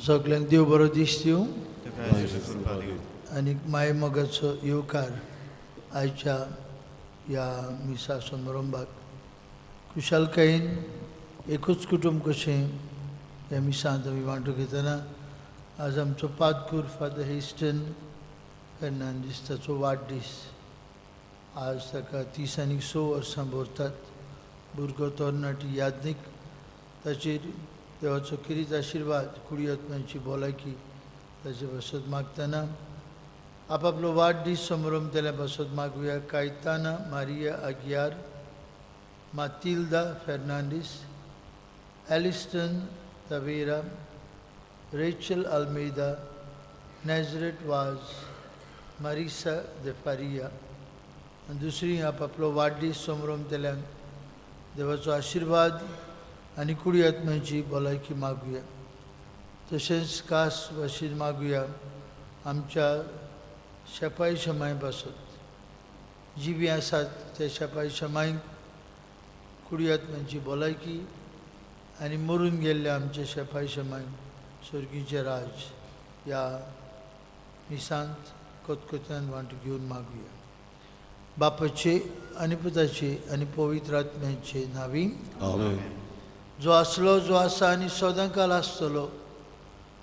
सगळ्यांक देव बरो दीस दिवं आनी माय मोगाचो येवकार आयच्या ह्या मिसा समारंभाक कुशालकायेन एकूच कुटुंब कशें ह्या मिसांत आमी वांटो घेतना आज आमचो पादकूर फादर हेस्टन फेर्नांदीस ताचो वाडदीस. आज ताका 30 वर्सां भरतात. भुरगो तरणाटी यादनीक ताचेर देवाचो किरीत आशिर्वाद कुडी आत्म्यांची भलायकी ताचे बसत मागतना आपापलो वाडदीस समारंभ तेल्या बसत मागुया. कायताना मारिया आगियार, मातिल्दा फेर्नांदीस, एलिस्टन तवेरा, रेचल अल्मेदा, नॅझरेट वाज, मारिसा दे फारिया आनी दुसरी आपापलो वाडदीस समारंभ तेल्यांक देवाचो आशिर्वाद आनी कुडी आत्म्यांची भलायकी मागुया. तशेंच खास भाशेन मागुया आमच्या शेपाई शमाय बसत जी बी आसात त्या शेपाई शमायंक कुडी आत्म्यांची भलायकी आनी मरून गेल्ल्या आमच्या शेपाई शमायंक स्वर्गीचे राज ह्या मिसांत कोतकोत्यान वांटो घेवन मागुया. बापाचे आनी पुताचे आनी पवित्र आत्म्याचे नांवी जो आसलो, जो आसा आनी सदांकाल आसतलो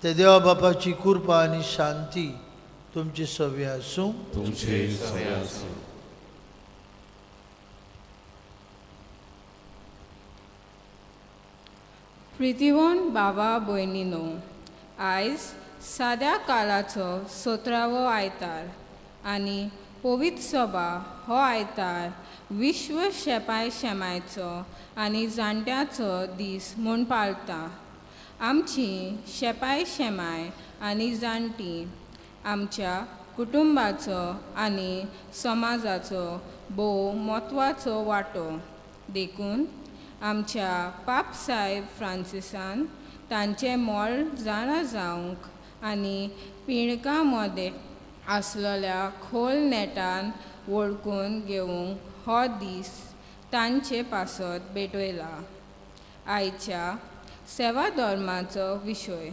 ते देवा बापाची कृपा आनी शांती तुमचे सवे आसूं. प्रितीवंत बाबा भयणीनो, आयज साद्या काळाचो 17वो आयतार आनी पवित्र सभा हो आयतार विश्व शेपाय शेमायचो आनी जाणट्याचो दीस म्हूण पाळटा. आमची शेपाय शेमाय आनी जाणटी आमच्या कुटुंबाचो आनी समाजाचो भोव म्हत्वाचो वांटो. देखून आमच्या पाप साहेब फ्रांसिसान तांचे मोल जाणा जावंक आनी पिणकां मदें आसलेल्या खोल नेटान वळखून घेवंक हो दीस तांचे पासत भेटयला. आयच्या सेवा धर्माचो विशय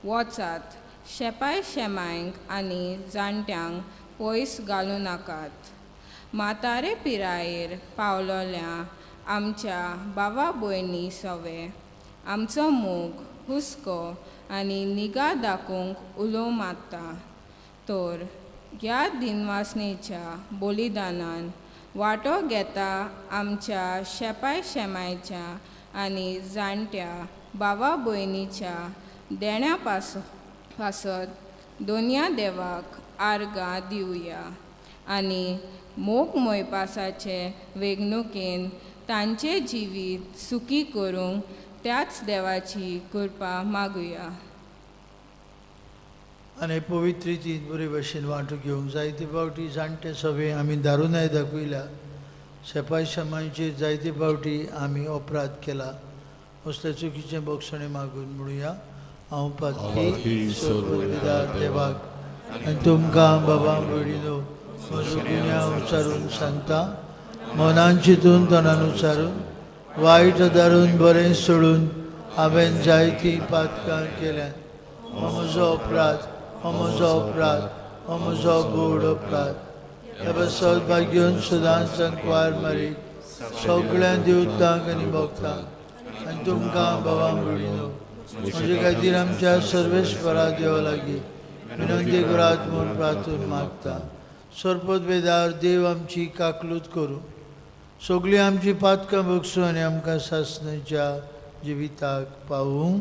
वचात शेपाय शेमायंक आनी जाणट्यांक पयस घालूं नाकात. म्हातारे पिरायेर पावलोल्या आमच्या बाबा भयणी सवे आमचो मोग हुस्को आनी निगा दाखोवंक उलो मारता. तर ह्या दिनवासनेच्या बलिदानान वांटो घेता आमच्या शेपाय शेमायच्या आनी जाणट्या बाबा भयणीच्या देण्या पासत दोनया देवाक आर्गां दिवया आनी मोग मोयपासाचे वेगणुकेन तांचे जिवीत सुखी करूंक त्याच देवाची कृपा मागुया. आनी पवित्र रितीन बरे भाशेन वांटो घेवंक जायते फावटी जाणटे सभे आमी दारुनाय दाखयल्या. शेपाय शमायचेर जायते फावटी आमी अपराध केला. असले चुकीचे बक्षणे मागून म्हणुया. हांव पातकी सर्वविदार देवाक आनी तुमकां बाबा भयणीनो म्हजो गुन्या उच्चारून सांगता. मनान चिंतून तोंडान उच्चारून वायट दारून बरें सोडून हांवें जायतीं पातकां केल्यात. हो म्हजो अपराध, हो म्हजो अपराध, हो म्हजो गोड अपराध. ह्या बसत भाग्योन सदांच संकवार मारी सगळ्या देवतांक आनी भक्तांक आनी तुमकां बाबा भयणीनो म्हजे खातीर आमच्या सर्वेस्परा देवा लागीं विनंती करात म्हूण प्रार्थून मागता. सोरपत वेदार देव आमची काकलूत करूं. सगळीं आमची पातकां बगसूं आनी आमकां सासणेच्या जिविताक पावूं.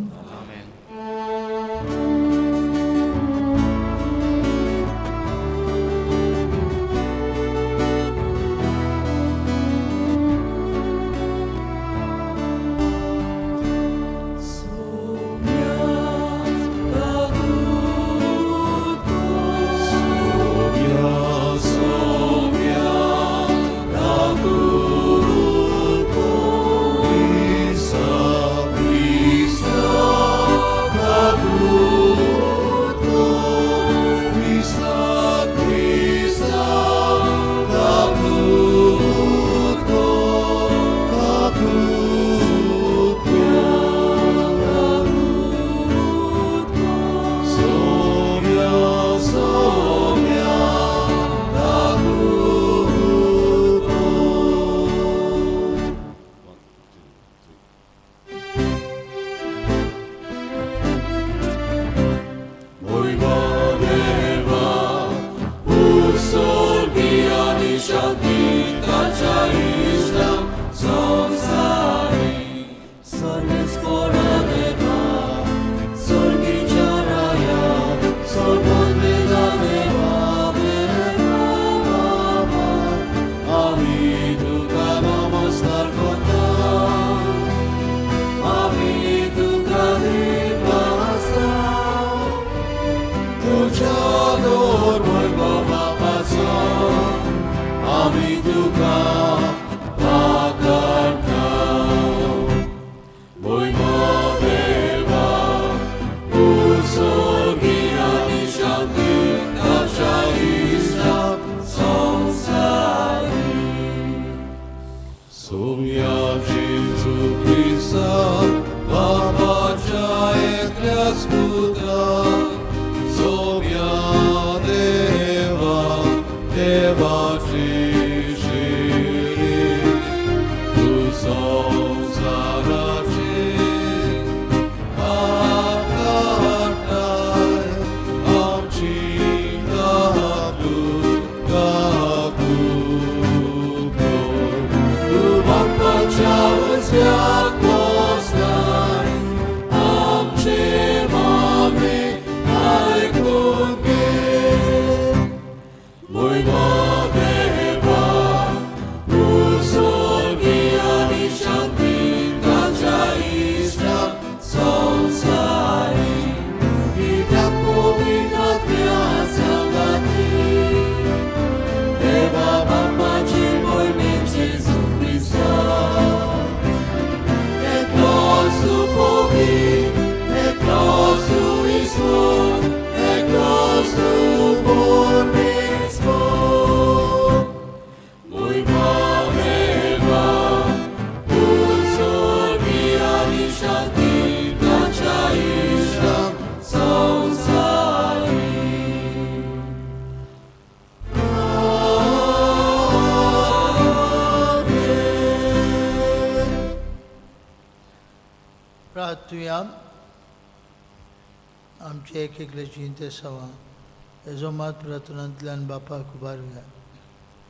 प्रार्थुया. आमचे एक एकल्याची ते सवा हेजो मात प्रार्थनांतल्यान बापाक उबारुया.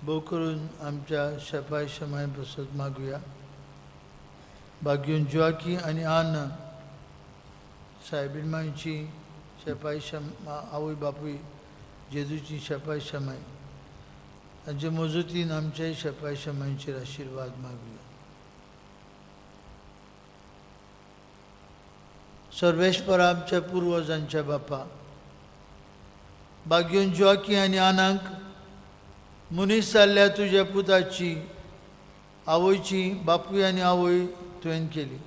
भोव करून आमच्या शेपाय शमाय बसत मागुया. भाग्यून जुआकी आनी आना सायबीन मांयची शेपाय आवय बापूय जेजूची शेपाय शमाय तांचे मजतीन आमच्याय शेपाय शमायचेर आशिर्वाद मागुया. सर्वेश्वर आमच्या पुर्वजांच्या बापा, भाग्यून जुआकी आनी आनांक मनीस जाल्ल्या तुज्या पुताची आवयची बापूय आनी आवय तुवें केली.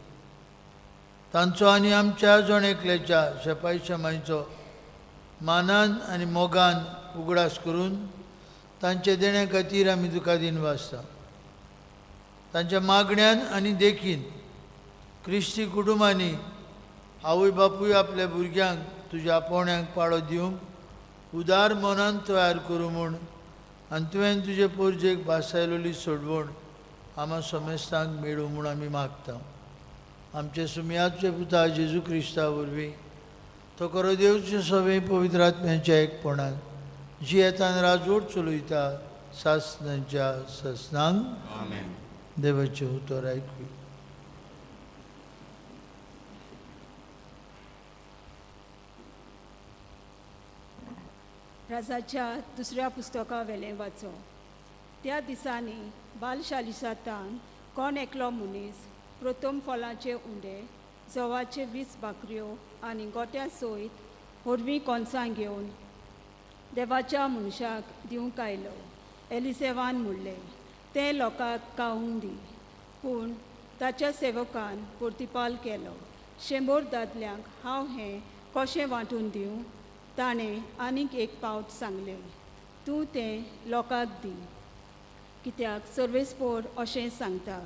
तांचो आनी आमच्या जण एकल्याच्या शेपाय शमायचो मानान आनी मोगान उगडास करून तांचे देण्या खातीर आमी तुका दिन वाजता. तांच्या मागण्यांन आनी देखीन क्रिस्ती कुटुंबांनी आवय बापूय आपल्या भुरग्यांक तुज्या आपोवण्यांक पाळो दिवंक उदार मनान तयार करूं म्हूण आनी तुवें तुजे पोरजेक भासायलोली सोडवण आम्हा समेस्तांक मेळूं म्हूण आमी मागता. आमचे सुमयाचे पुता जेजू क्रिस्ता वरवीं तो करो देवचे सवे पवित्र आत्म्याच्या एकपणान जी येतान राजवट चलयता सासनांच्या ससनांक देवाचे उतर ऐकू. राजाच्या दुसऱ्या पुस्तका वेलें वाचो. त्या दिसांनी बालशालिसातान कोण एकलो मनीस प्रथम फळांचे उंडे, जवाचे 20 भाकऱ्यो आनी गोट्या सयत होरवीं कोणसां घेवन देवाच्या मनशाक दिवंक आयलो. एलिसेवान म्हणलें, तें लोकांक खावंक दी. पूण ताच्या सेवकान प्रतिपाल केलो, 100 दादल्यांक हांव हें कशें वांटून दिवं? ताणें आनीक एक पावट सांगलें, तूं तें लोकांक दी. कित्याक सर्वेस्पोर अशें सांगता.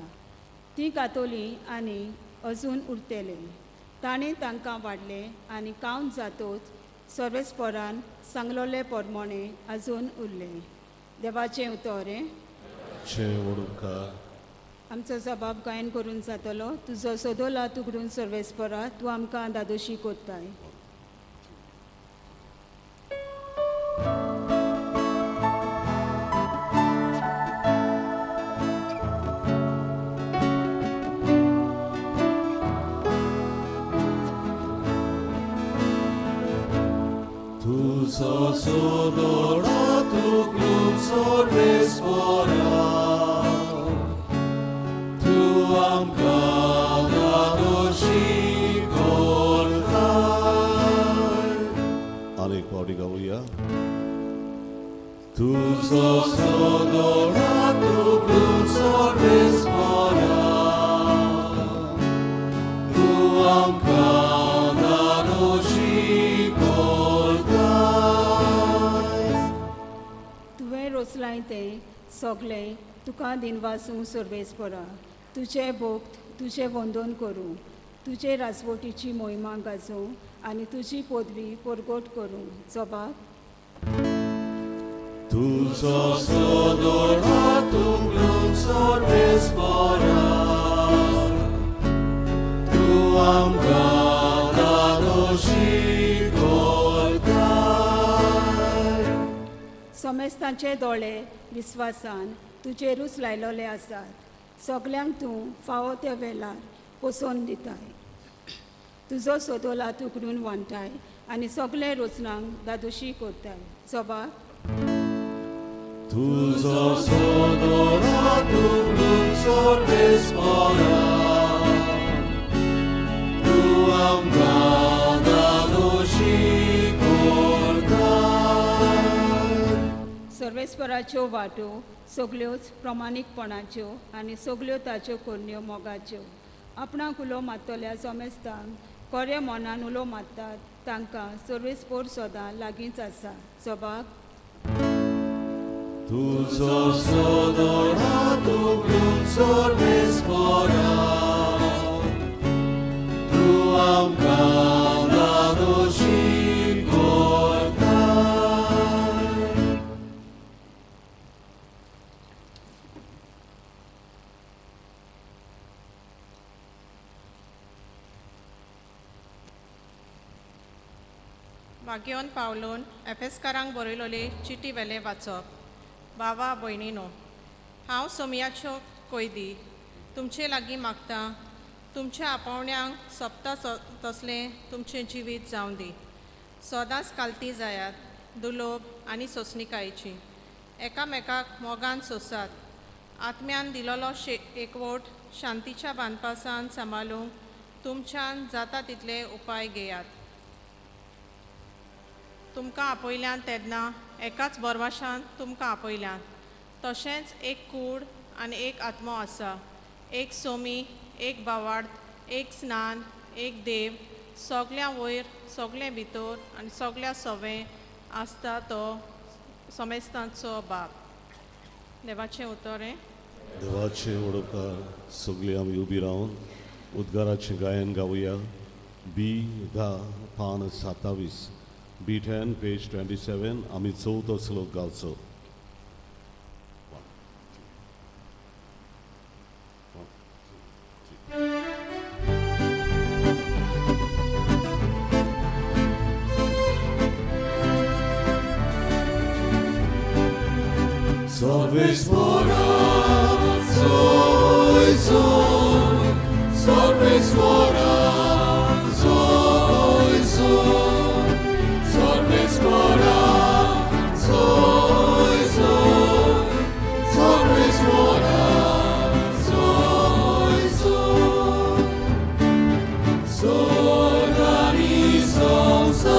तीं खातोलीं आनी अजून उरतलें. ताणें तांकां वाडलें आनी कावंट जातोच सर्वेस्पोरान सांगलोले पोरमोणे आजून उरलें. देवाचें उतोरें. आमचो जबाब गायन करून जातलो. तुजो सोदोला तुकडून सर्वेस्पोरा तूं आमकां दादोशी कोत्ताय. Sodora tu glum sorvespora, tu amgada doshi kortai. Anek paudi gavuya. Tu sodora tu glum sorvespora, tu amgada doshi रोसलाय ते सगळे तुका दिनवासू सर्वेस्परा. तुजे भोक्त तुजे वंदन करूं, तुजे राजवटीची मोहिमा गाजोवं आनी तुजी पदवी परगोट करूं. जबाब. Tuzo sodora tu glum sorvespora, tu amgada doshi समेस्तांचे दोळे विस्वासान तुजेरूच लायलोले आसात. सगल्यांक तूं फावो त्या वेळार पोसोन दिताय. तुजो सोदोला तुकडून वांटाय आनी सगळे रोचनांक दादोशी कोत्ताय. जबाब. Tuzo sodora tu glum sorvespora, tu amgada doshi सर्वेस्पराच्यो वाटो सगल्योच प्रमाणीकपणाच्यो आनी सगल्यो ताच्यो कोरण्यो मोगाच्यो. आपणाक उलो मात्तोल्या समेस्तांक खऱ्या मनान उलो मात्तात तांकां सर्वेस्पोर सदां लागींच आसा. जबाब. Tuzo sodora tu glum sorvespora, tu amgada doshi वाग्योन पावलोन एफेसकारांक बरयलोली चिटी वेले वाचप. बावा भयणीनो, हांव सोमयाच्यो कोयदी तुमचे लागीं मागतां, तुमच्या आपोवण्यांक सोंपता तसलें तुमचें जिवीत जावं दी. सदांच कालती जायात, दुलोब आनी सोंसणिकायेची. एकामेकाक मोगान सोंसात. आत्म्यान दिलोलो एकवट शांतीच्या बांदपासान सांबाळूंक तुमच्यान जाता तितले उपाय घेयात. तुमकां आपयल्यान तेन्ना एकाच बरवाशान तुमकां आपयल्यान. तशेंच एक कूड आनी एक आत्मो आसा. एक सोमी, एक बावार्द, एक स्नान, एक देव, सगल्या वयर, सगलें भितर आनी सगल्या सवें आसता तो समेस्तांचो बाप. देवाचें उतोरें. देवाचे ओडकार सगळीं आमी उबी रावन उद्गाराचें गायन गावया. पान 27 B10 पेज 27 आमी चवथो श्लोक गावचो. Salves fora, soy, salves fora, soy, salves fora, soy, salves fora, soy, organizanza.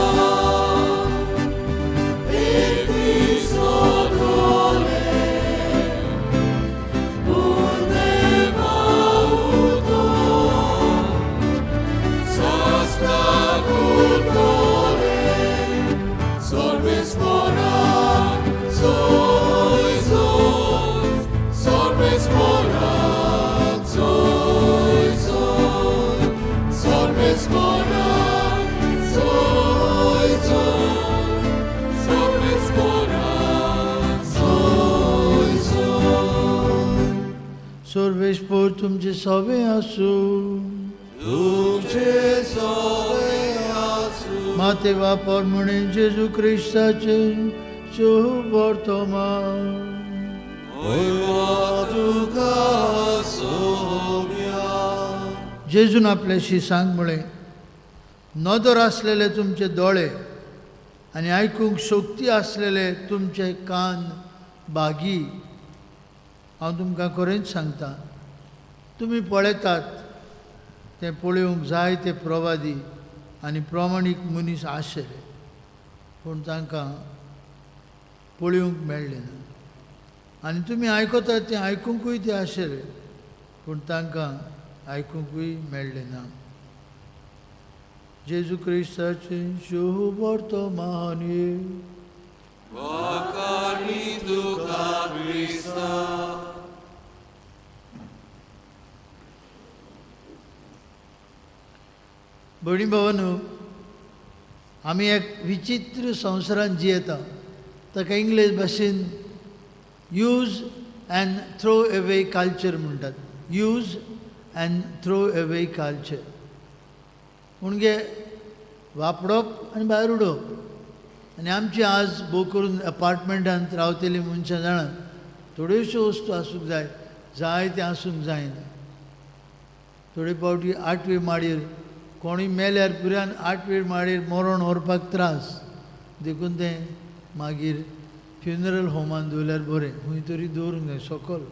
Sarveshwar तुमचे सवे आसू, तुमचे सवे आसू. मातेवा परमणे जेजू ख्रिस्ताचे शुभ वर्तमान. तुका सोम्या. जेजून आपल्याशी सांगमुळे नदर असलेले तुमचे दोळे आणि ऐकूंक शक्ती असलेले तुमचे कान बागी. हांव तुमकां खरेंच सांगता, तुमी पळयतात तें पळोवंक जाय ते प्रवादी आनी प्रामाणीक मनीस आशिल्ले, पूण तांकां पळोवंक मेळ्ळें ना. आनी तुमी आयकतात तें आयकूंकूय ते आशिल्ले, पूण तांकां आयकूंकूय मेळ्ळें ना. जेजू क्रिस्ताचे शुभ वर्तमान. वखाणी तुका क्रिस्ता. भयणी भावांनो, आमी एक विचित्र संवसारांत जियेता, ताका इंग्लीश भाशेन use and throw away culture म्हणटात. Use and throw away culture म्हणजे वापरप आनी भायर उडोवप. आनी आमची आज भोव करून अपार्टमेंटांत रावतली मनशां जाणात, थोड्योश्यो वस्तू आसूंक जाय, जाय ते आसूंक जायना. थोडे फावटी 8वे माळयेर कोणूय मेल्यार पुरान 8वे माळयेर मरण व्हरपाक त्रास, देखून तें मागीर फ्युनरल होमान दवरल्यार बरें, खंय तरी दवरूंक जाय सकयल.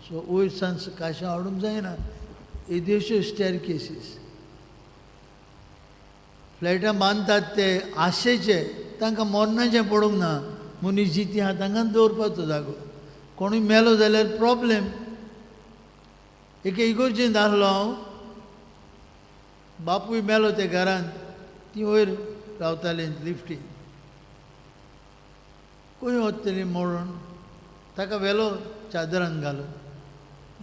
सो वयर सान काशां हाडूंक जायना. येद्योश्यो स्टेर केसीस. फ्लॅटां बांदतात ते आशेचे, तांकां मरणाचें पडूंक ना. मनीस जिती आहा तांकां दवरपाचो जागो. कोणूय मेलो जाल्यार प्रॉब्लेम. एके इगोर्जेंत आसलो हांव, बापूय मेलो ते घरांत, ती वयर रावताली लिफ्टीन. खंय वतली मरण, ताका व्हेलो चादरान घालून.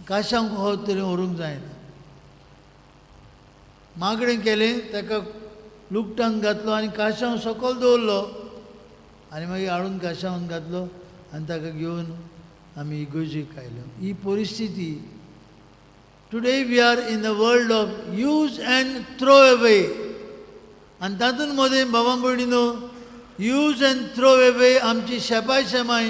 काशांक खंय तरी व्हरूंक जायना. मागणें केलें, ताका लुकटांक घातलो आनी काशांव सकयल दवरलो आनी मागीर हाडून काशांवान घातलो आनी ताका घेवन आमी इगोर्जेक आयलो. ही परिस्थिती. Today we are in the world of use and throw away. आनी तातूंत मदें बाबा भयणीनो, यूज अँड थ्रो अवे आमची शेपाय शेमाय.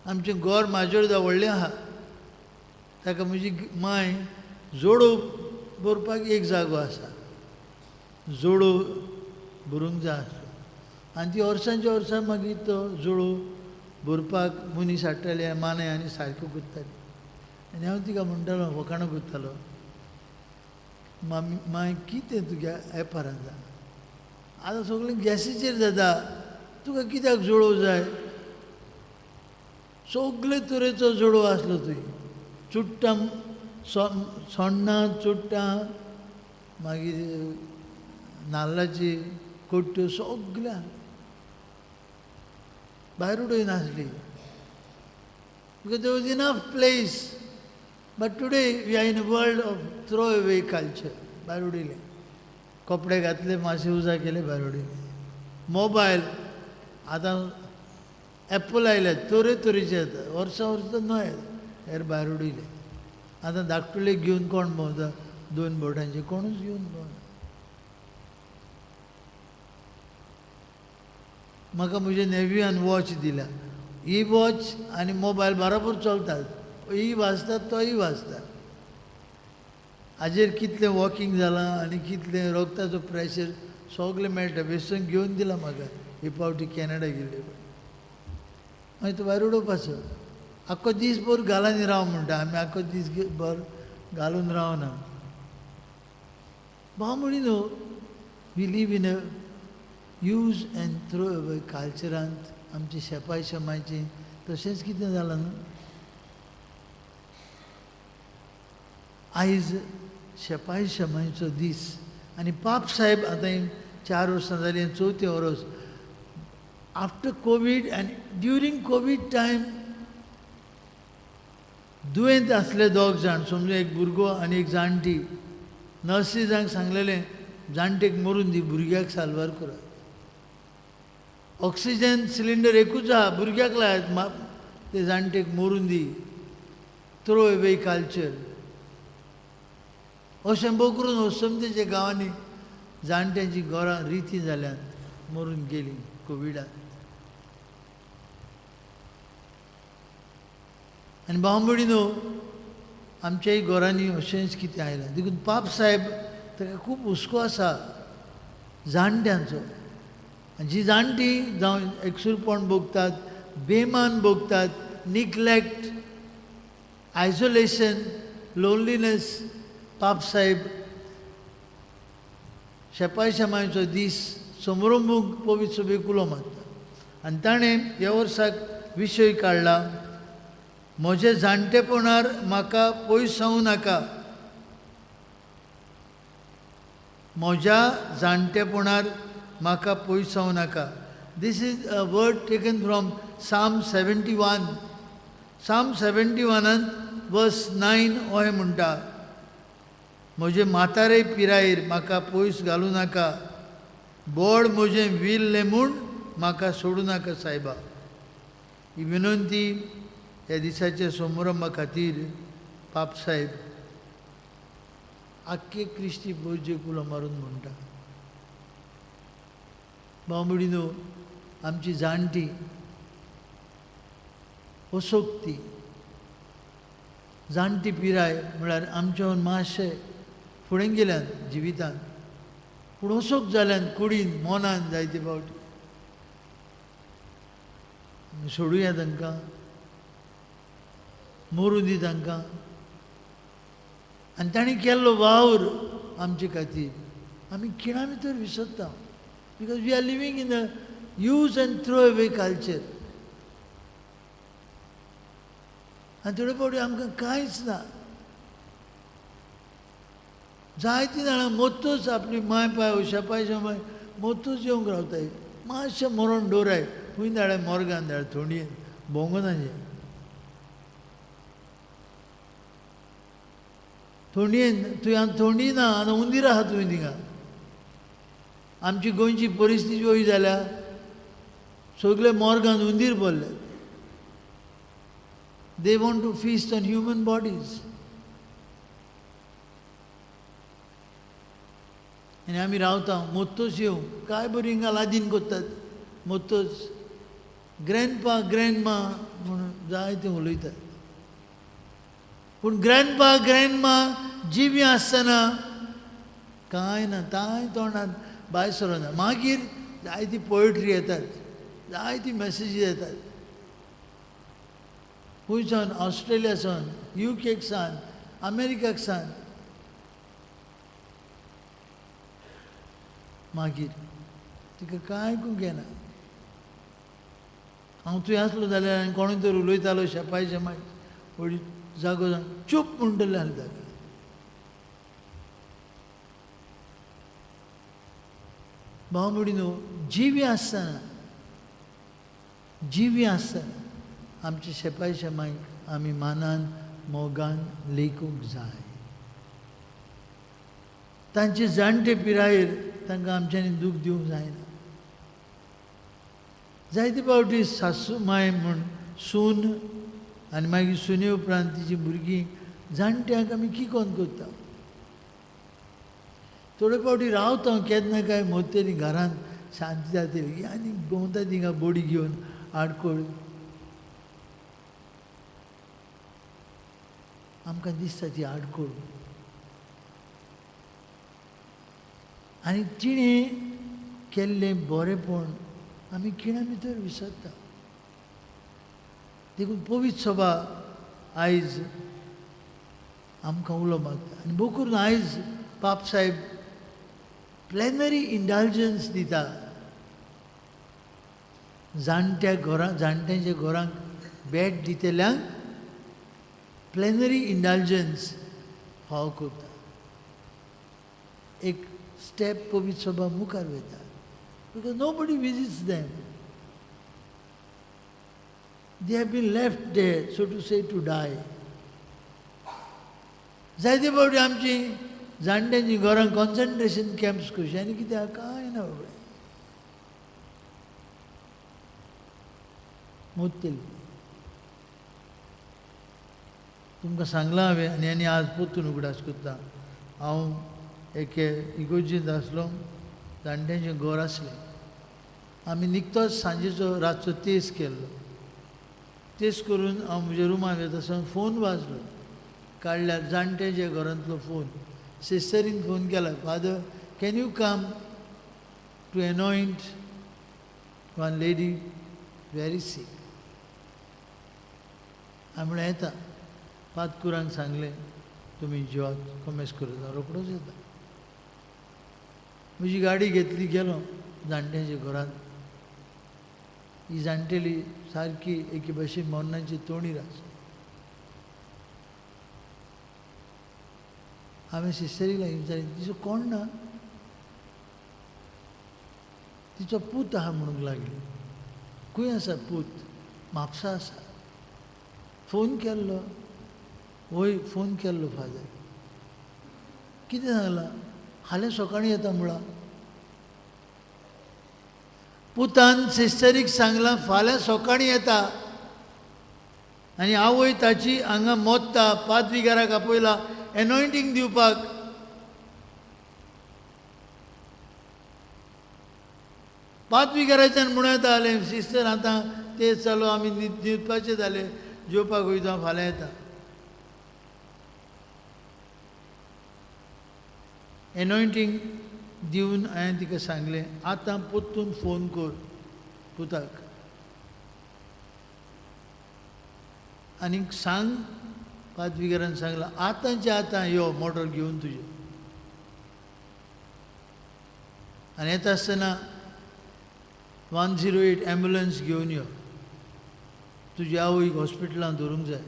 आमचें घर माजोर्दा व्हडलें आहा, ताका म्हजी माय जोडो भरपाक एक जागो आसा. जोडो भरूंक जाय आसलो आनी ती वर्सांच्या वर्सां मागीर तो जोडो भरपाक मनीस हाडटाले, माने आनी सारको करताली. आनी हांव तिका म्हणटालो, वखाणां करतालो, माय कितें तुज्या एपारान जा, आतां सगळें गॅसीचेर जाता, तुका कित्याक जोडो जाय. सगळे तरेचो जोडो आसलो थंय. चुट्टां, सोण्णां, चुट्टां, मागीर नाल्लाची कोट्ट्यो सगळ्या भायर उडय नासली. Because there was enough place. But today we are in a world of throw away culture. भायर उडयले, कपडे घातले, मातशे उजा केले, भायर उडयले. मोबायल, आतां एप्पल आयल्यात, तरेतरेचे येता, वर्सां वर्सां न्हय हेर भायर उडयले. आतां धाकटुले घेवन कोण भोंवता 2 बोटांचे, कोणूच घेवन भोंवना. म्हाका म्हज्या नेव्यान वॉच दिला. ही वॉच आनी मोबायल बरोबर चलतात, ही वाजतात तोय वाजता. हाजेर कितलें वॉकिंग जालां आनी कितलें रगताचो प्रेशर सगळें मेळटा. बेसन घेवन दिला म्हाका ही पावटी कॅनडा गेल्ले पळय. मागीर तो भायर उडोवपाचो. आख्खो दीस भर घालांनी राव म्हणटा आमी. आख्खो दीस भर घालून रावना. भाव म्हणिनो we leave in a use and throw away कल्चरांत आमचे शेपाय शमायचें तशेंच कितें जालां न्हू. आयज शेपाय शमायचो दीस आनी पाप साहेब आतां 4 वर्सां जालीं, 4थें वर्स. After Covid end during Covid time दुयेंत आसले 2 जाण, समजा एक भुरगो आनी एक जाणटी. नर्सिजांक सांगलेलें जाणटेक मरून दी, भुरग्याक साल्वार करात. ऑक्सिजन सिलिंडर एकूच आहा, भुरग्याक लायात, ते जाणटेक मरून दी. थ्रो अवे कल्चर अशें करून समतेच्या गांवांनी जाणट्यांची घरां रिती जाल्यात, मरून गेलीं कोविडान. आनी भावमणीनो आमच्याय घरांनी अशेंच कितें आयलां. देखून पाप साहेब ताका खूब हुस्को आसा जाणट्यांचो. आनी जी जाणटी जावं एकसुरपण भोगतात, बेमान भोगतात, निग्लेक्ट, आयसोलेशन, लोनलिनेस, पाप साहेब शेपाय शमायचो दीस समारंभूक पवित्र सभेक उलो मारता. आनी ताणें ह्या वर्साक विशय काडला, म्हज्या जाणटेपणार म्हाका पयस सावूं नाका. म्हज्या जाणटेपणार म्हाका पयस सावूं नाका. This is a word taken from Psalm 71. Psalm 71 वर्स 9 अशें म्हणटा, म्हजे म्हातारे पिरायेर म्हाका पयस घालूं नाका. बोड म्हजें विल्लें म्हूण म्हाका सोडूं नाका सायबा. ही विनंती ह्या दिसाच्या समारंभा खातीर पाप साहेब आख्खे क्रिस्ती बोजेक उलो मारून म्हणटा. भावमणीनो आमची जाणटी असोक्ती जाणटी पिराय म्हळ्यार आमच्यान मातशें फुडें गेल्यात जिवितांत, पूण असोक जाल्यात कुडीन मोनान जायते फावटी. सोडुया तांकां, मरूं दी तांकां. आनी ताणें केल्लो वावर आमचे खातीर आमी खिणा भितर विसरता. Because we are living in a use and throw away culture. आनी थोडे फावटी आमकां कांयच ना. जायतीं जाणां मोत्तूच आपली माय पाय शेपाय शमाय मोत्तूच येवंक रावताय. मातशें मरोन दवराय, खूंय धाडाय मोरगान धाड, थोडयेन भोंगोनाचें. थोडयेन तुवें थोडी ना आतां हुंदीर आहा तुवें थिंगा. आमची गोंयची परिस्थिती अशी जाल्या सगळे मोरगान हुंदीर भरले. They want to feast on human bodies. आनी आमी रावता मोत्तोच येवं, काय बरी हिंगा लादीन कोत्तात मोत्तोच. ग्रँडपा ग्रँडमा म्हणून जायते उलयतात. पूण ग्रँडपा ग्रँडमा जिवी आसतना कांय ना, तांय तोंडात भायर सरना. मागीर जायती पोएट्री येतात, जायती मॅसेजी येतात. खंयसान, ऑस्ट्रेलिया सावन, UK सान, अमेरिकाक सान. मागीर तिका कांय आयकूंक येना. हांव थंय आसलो जाल्यार आनी कोणूय तर उलयतालो शेपाय शमाय व्हडी जागो जावन चूप म्हणटले आसले ताका. भाव म्हणिनो जिवी आसतना आमचे शेपाय शमायक आमी मानान मोगान लेखूंक जाय. तांचे जाणटे पिरायेर तांकां आमच्यांनी दूख दिवंक जायना. जायते फावटी सासू माय म्हूण सून आनी मागीर सुने उपरांत तिची भुरगीं जाणट्यांक आमी किकोन करता. थोडे फावटी रावता केन्ना काय मोतेरी घरांत शांती जातली आनी भोंवता थिंगा बोडी घेवन आडकोळ आमकां दिसता ती आडकोळ आनी तिणें केल्लें बरेंपण आमी खिणा भितर विसरता देखून पवित्र सभा आयज आमकां उलो मागता आनी भोव करून आयज पाप साहेब प्लॅनरी इंडल्जन्स दिता जाणट्यांच्या घरांक बॅड दितेल्यांक प्लॅनरी इंडल्जन्स फाव करता एक स्टेप पवित्र सभा मुखार वयता because nobody visits them they have been left there so to say to die जायते फावटी आमची जाणट्यांची घरां कॉन्सन्ट्रेशन कॅम्प्स कशी आनी कित्याक कांय ना बाबा मुद्देल तुमकां सांगलां हांवें आनी आज परतून उगडास करता हांव एके इगोर्जींत आसलो जाणट्यांचें घर आसलें आमी निकतोच सांजेचो रातचो तेस केल्लो तेस करून हांव म्हज्या रुमान येता आसतना फोन वाजलो काडल्यार जाणट्याच्या घरांतलो फोन सिस्टरीन फोन केला father can you come to anoint one lady very sick हांवें म्हळें येता पातकुरांक सांगलें तुमी जिवाक कमेस करता हांव रोखडोच येता म्हजी गाडी घेतली गेलो जाणट्याच्या घरांत ही जाणटेली सारकी एके भाशेन मोन्नाची तोणीर आसली हांवें सिस्टरीक विचारलें तिचो कोण ना तिचो पूत आहा म्हणूंक लागली खंय आसा पूत म्हापसा आसा फोन केल्लो वय फोन केल्लो फादर कितें सांगलां हाल्यां सकाळीं येता म्हळां पुतान सिस्टरीक सांगलां फाल्यां सकाळीं येता आनी आवय ताची हांगा मोत्ता पाद्रीगाराक आपयला एनॉयंटींग दिवपाक पाद्रीगाराच्यान म्हणून येता जालें सिस्टर आतां तें चालू आमी न्हिदपाचें जालें जेवपाक वयता फाल्यां येता एनॉयंटींग दिवन हांवें तिका सांगलें आतां परतून फोन कर पुताक आनीक सांग पाद्रीगारान सांगलां आतांच्या आतां यो मोटर घेवन तुजें आनी येता आसतना 108 एम्ब्युलन्स घेवन यो तुजी आवयक हॉस्पिटलांत व्हरूंक जाय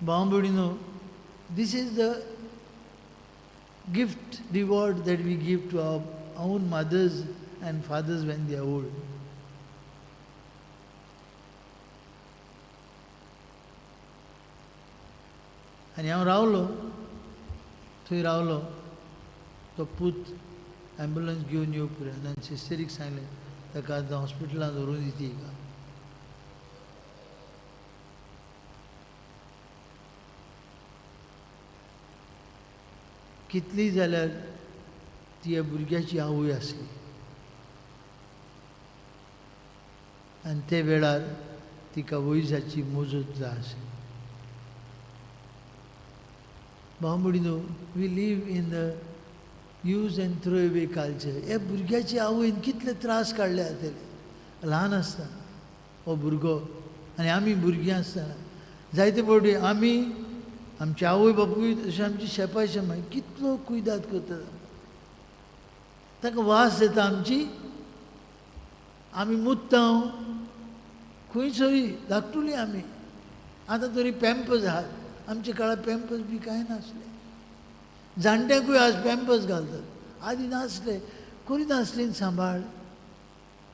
भाव भयणीनो this is the gift reward that we give to our own mothers and fathers when they are old. आनी हांव रावलो थंय रावलो तो पूत एम्ब्युलन्स घेवन येवं पर्यंत आनी सिस्टरीक सांगलें ताका आतां हॉस्पिटलांत व्हरून दिती का कितली जाल्यार ती ह्या भुरग्याची आवय आसली आनी ते वेळार तिका वयजाची मोजत जाय आसली भाव भयणीनो we leave in the use and throw away culture ह्या भुरग्याची आवयन कितले त्रास काडले जातले ल्हान आसतना हो भुरगो आनी आमी भुरगीं आसतना जायते फावटी आमी आमचे आवय बापूय तशें आमची शेपाय शेमाय कितलो कुयदाद करता ताका वास येता आमची आमी मुद्दांव खंयसरी धाकटुली आमी आतां तरी पॅम्पर्स आहात आमच्या काळार पॅम्पर्स बी कांय नासले जाणट्यांकूय आज पॅम्पर्स घालतात आदी नासले करिनासलीं सांबाळ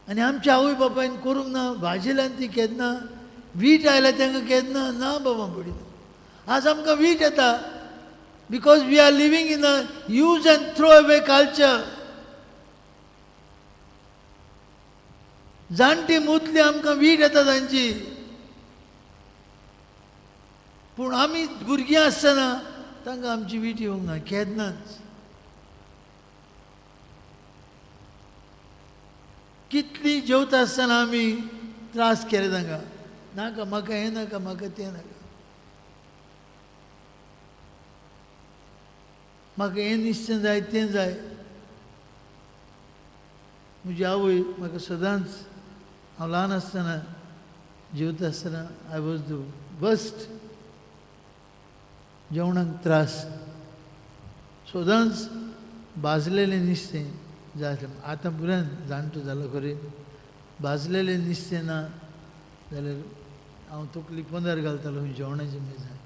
आनी आमच्या आवय बापायन करूंक ना भाजेल्यान ती केन्ना वीट आयल्या तांकां केन्ना ना बाबा पडिना आज आमकां वीट येता because we are living in a use and throw away culture जाणटी मुतली आमकां वीट येता तांची पूण आमी भुरगीं आसतना तांकां आमची वीट येवंक ना केन्नाच. कितली जेवता आसतना आमी त्रास केले तांकां, नाका म्हाका हें नाका म्हाका तें नाका, म्हाका हें नुस्तें जाय तें जाय. म्हजी आवय म्हाका सदांच, हांव ल्हान आसतना जेवता आसतना आय वॉज द वर्स्ट. जेवणाक त्रास, सदांच भाजलेलें नुस्तें जाय आसलें. आतां पुरान जाणटो जालो खरें, भाजलेलें नुस्तें ना जाल्यार हांव तकली पंदर घालतालो जेवणाच्या मेजान.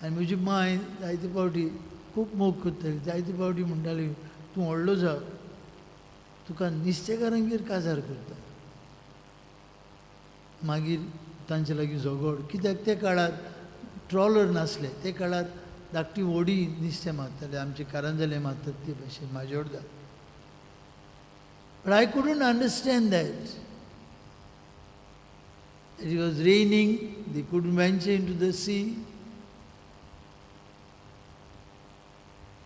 आनी म्हजी माय जायते फावटी खूब मोग करताली. जायते फावटी म्हणटाली तूं व्हडलो जा, तुका नुस्तेकारांगेर काजार करता. मागीर तांचे लागीं झगड, कित्याक ते काळार ट्रॉलर नासले, ते काळार धाकटी व्हडी नुस्तें मारताले, आमचे कारंजले मारतात ते भाशेन Majorda. But I couldn't understand that. It was raining, they couldn't venture into the sea.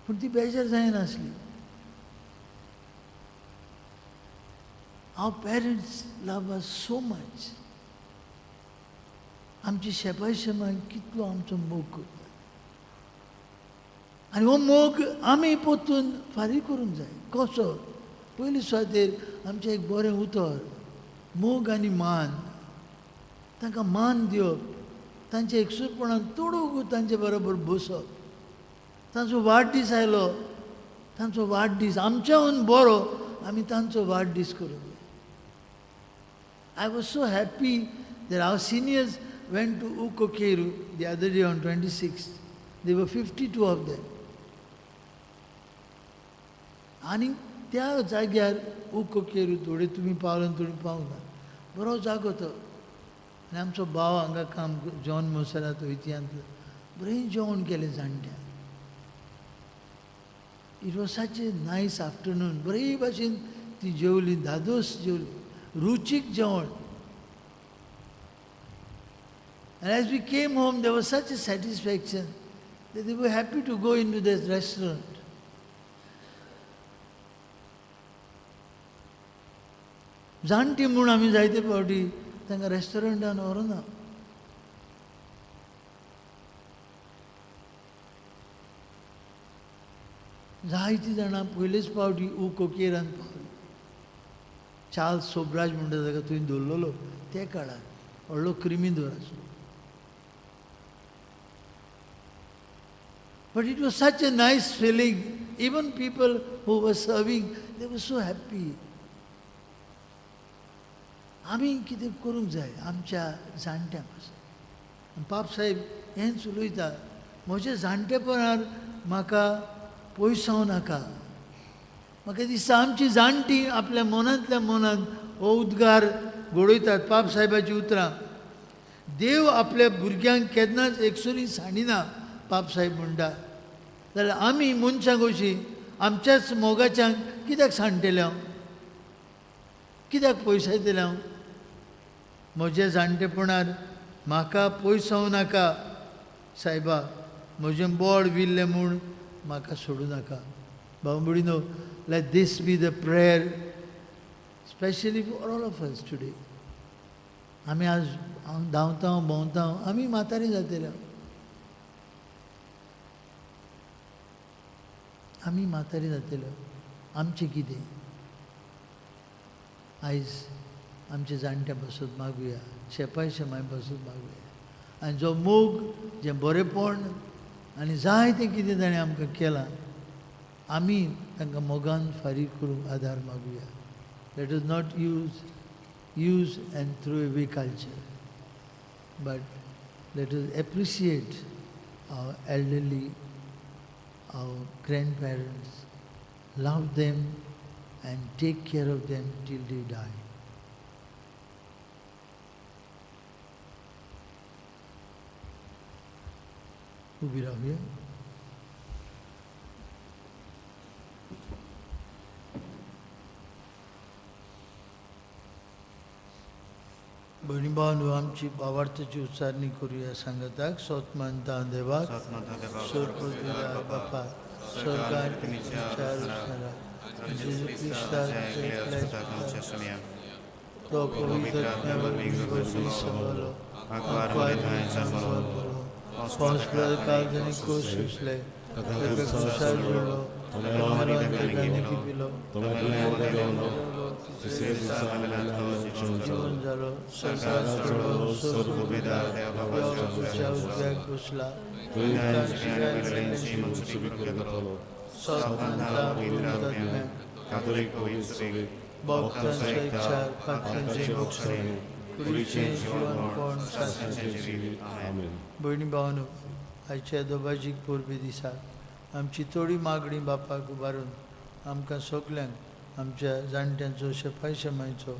पूण ती बेजार जायनासली. Our parents love us so much. आमची शेपाय शेमाक कितलो आमचो मोग करता, आनी हो मोग आमी पोत्तून फारीक करूंक जाय. कसो? पयलीं सुवातेर आमचें एक बरें उतर, मोग आनी मान. तांकां मान दिवप, तांचे एकसूरपणान तोडूंक तांचे बरोबर बसप. तांचो वाडदीस आयलो, तांचो वाडदीस आमच्याहून बरो आमी तांचो वाडदीस करूंक जाय. I was so happy that our seniors went to Ukokeru the other day on 26th. There were 52 of them. आनी त्या जाग्यार उकोकेरू थोडे तुमी पावले थोडी पावूंक ना, बरो जागो तो. आनी आमचो भाव हांगा काम जॉन मोसरा तो इतिहांतलो, बरें जेवण केलें जाणट्यांक. It was such A nice afternoon. बरे भाशेन ती जेवली, धादोस जेवली, रुचीक जेवण. And as we came home, there was such a satisfaction that they were happy to go into this restaurant. जाणटी म्हूण आमी जायते फावटी तांकां रेस्टॉरंटान व्हरना. जायतीं जाणां पयलेच फावटी कोकेरान पावली. चार्ल्स सोब्राज म्हणटा ताका थंय दवरलेलो ते काळार, व्हडलो क्रिमीदोर आसलो. But it was such a nice feeling. Even people who were serving, they were so happy. आमी कितें करूंक जाय आमच्या जाणट्यां पासून. पाप साहेब हेंच उलयता, म्हज्या जाणटेपणार म्हाका पयसाव नाका. म्हाका दिसता आमची जाणटीं आपल्या मनांतल्या मनांत हो उद्गार घडयतात, पाप साहेबाची उतरां. देव आपल्या भुरग्यांक केन्नाच एकसुरी सांडिना, पाप साहेब म्हणटा. जाल्यार आमी मनशांक अशीं आमच्याच मोगाच्यांक कित्याक सांडटले हांव, कित्याक पयसायतले हांव. म्हज्या जाणटेपणार म्हाका पयसाव नाका सायबा, म्हजें बोड विल्लें म्हूण म्हाका सोडूं नाका. भाव भयणीनो, let this be the prayer, especially for all of us today. आमी आज धांवता भोंवता, आमी म्हातारीं जातले. आमी म्हातारीं जातले, आमचें कितें? आयज आमच्या जाणट्या पासून मागुया, शेपाय शेमाय पासून मागुया. आनी जो मोग, जें बरेपण आनी जायतें कितें ताणें आमकां केलां, आमी तांकां मोगान फारीक करूंक आदार मागुया. Let us not use and throw away culture, but let us appreciate our elderly, our grandparents, love them and take care of them till they die. उभी राहूया. भयणी भावांनो आमची भावार्थाची उच्चारणी करूया सांगताक सोतमंता देवाक सोरपुर्विदा बापा स्वर्गात विचार झाला जेजू ख्रिस्ताचे तो पवित्र विसवलो काळजाने कोसले कुशार जोडलो पिलो जीवन झालो उद्याक घुसला भक्तांचा इच्छा पात्रांचे मोक्षणे पुरीचे जीवन कोण भयणी भावांनो आयच्या दोबाजीक पोरबी दिसाक आमची थोडी मागणी बापाक उबारून आमकां सगल्यांक आमच्या जाणट्यांचो शेफाय शमायचो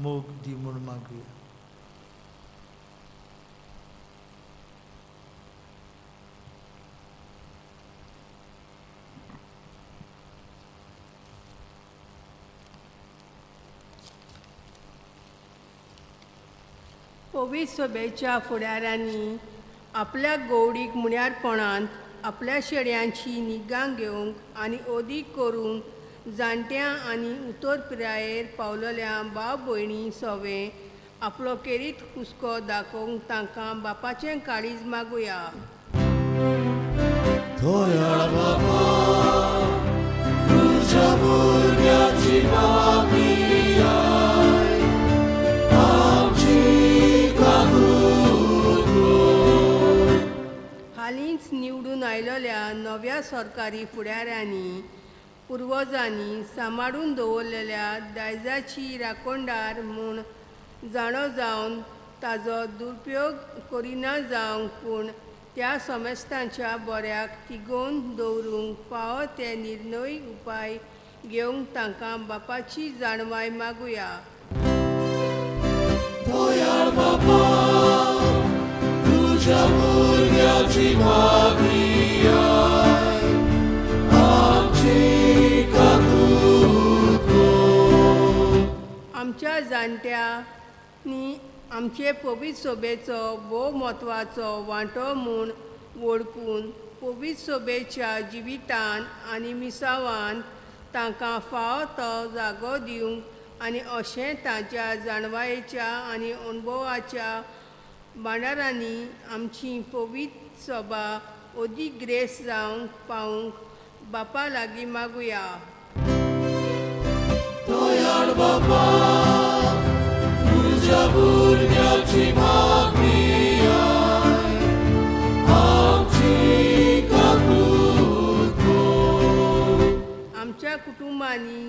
मोग दी म्हूण मागुया. पवित्र सभेच्या फुडाऱ्यांनी आपल्या गवडीक मुण्यारपणांत आपल्या शेड्यांची निगा घेवंक आनी ओदीक करूंक जाणट्यां आनी उतर पिरायेर पावलेल्या भाव भयणी सवे आपलो केरीत हुस्को दाखोवंक तांकां बापाचें काळीज मागुया. हालींच निवडून आयलेल्या नव्या सरकारी फुडाऱ्यांनी पुर्वजांनी सांबाळून दवरलेल्या दायजाची राखणदार म्हूण जाणो जावन ताजो दुरुपयोग करिना जावंक पूण त्या समेस्तांच्या बऱ्याक तिगोवन दवरूंक फावो ते निर्णय उपाय घेवंक तांकां बापाची जाणवाय मागुया. आमच्या जाणट्यांनी आमचे पवित्र सभेचो भोव म्हत्वाचो वांटो म्हूण वळखून पवित्र सभेच्या जिवितान आनी मिसावान तांकां फावो तो जागो दिवंक आनी अशें तांच्या जाणवायेच्या आनी अणभवाच्या भांडारांनी आमची पवित्र सभा ओदीक ग्रेस जावंक पावूंक बापा लागीं मागुया. आमच्या कुटुंबांनी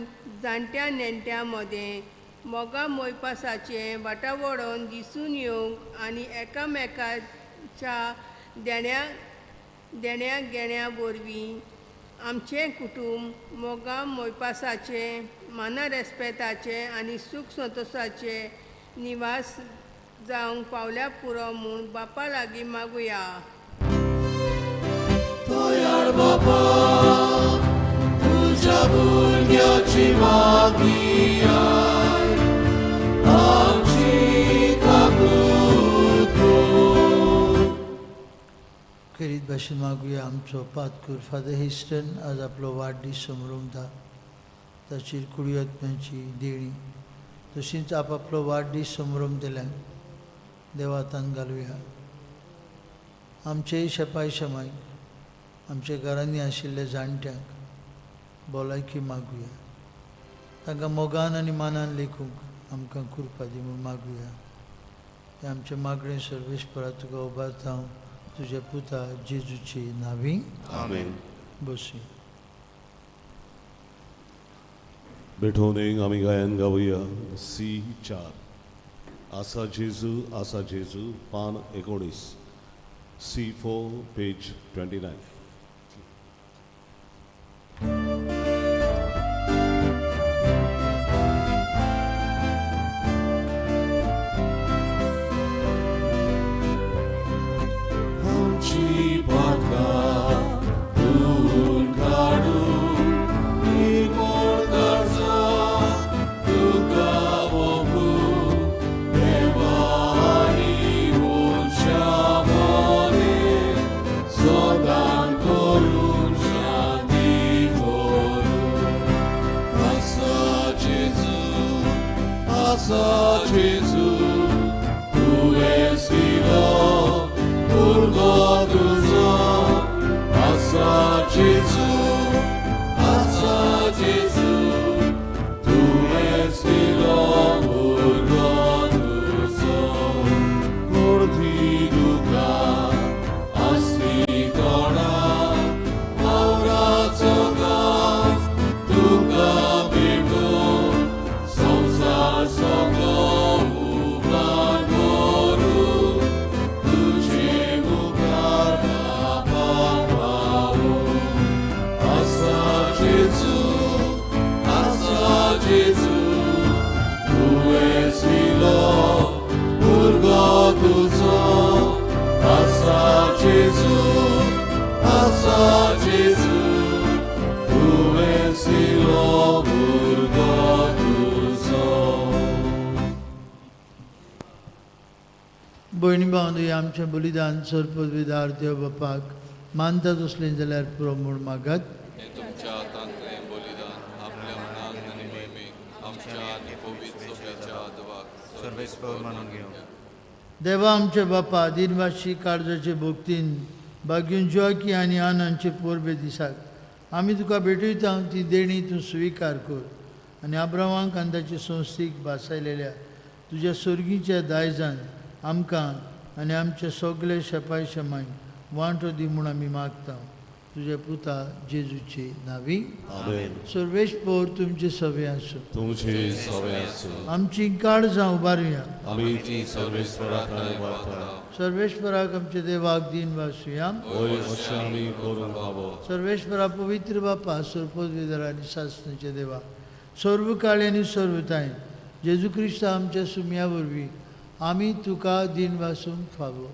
जाणट्या नेण्ट्यां मदें मोगा मोयपासाचें वातावरण दिसून येवंक आनी एकामेकाच्या देण्या घेण्या वरवीं आमचें कुटूंब मोगा मोयपासाचें माना रेस्पेताचें आनी सूख संतोशाचें निवास जावंक पावल्या पुरो म्हूण बापा लागीं मागुया. खेरीत भाशेन मागुया आमचो पातकूर फादर हिस्टन आज आपलो वाडदीस समारंभता ताची कुडीयत्म्याची देणी तशींच आपलो वाडदीस समारंभ दिल्यांक देवातान घालुया. आमचेय शेपाय शमायक आमच्या घरांनी आशिल्ल्या जाणट्यांक भलायकी मागुया. तांकां मोगान आनी मानान लेखूंक आमकां कृपा दी म्हूण मागुया. हें आमचें मागणें सर्वेस्परा तुका उबारता हांव तुज्या पुता जेजूची नांवी. आमेन. बसूया. बेठोनेक आमी गायन गावुया C4 आसा जेजू पान 19 C4 पेज 29. Dewa तुजो आसा जेजू तुवें सिलो भुरगो तुजो. भयणी भावंडे आमचें बलिदान सरपदवीदार देव बापाक मानतात असलें जाल्यार पुरो म्हूण मागात. हे तुमच्या हातांतलें बलिदान आपल्या मनान आनी मोहिमेक आमच्या आनी पवित्र सोबेच्या आदवाक सर्वेस्पर मानून घेवं. देवा आमचे बापा दिनवाशी काळजाचे भोगतीन भाग्यून जोकी आनी आनंदचे पोरबे दिसाक आमी तुका भेटयता ती देणी तूं स्विकार कर आनी अब्रामांक आनी ताचे संस्थीक भासायलेल्या तुज्या सर्गीच्या दायजान आमकां आनी आमचे सगळे शेपाय शेमाय वांटो दी म्हूण आमी मागता तुज्या पुता जेजूचे नांवी. आमेन. सर्वेश पौर तुमचे सवे आसूं. तुमचे सवे आसूं. आमची काळजां उबारुया. आमी ती सर्वेस्पराक वार्ता सर्वेश्वराक आमचे देवाक दिन वासुया. होय अशें आमी करूंक हवो. सर्वेश्वरा पवित्र बापा सरपदवीदार आनी शासनाचे देवा सर्व काळी आनी सर्वताय जेजू क्रिस्त आमच्या सुमया वरवीं आमी तुका दिन वासूंक फावो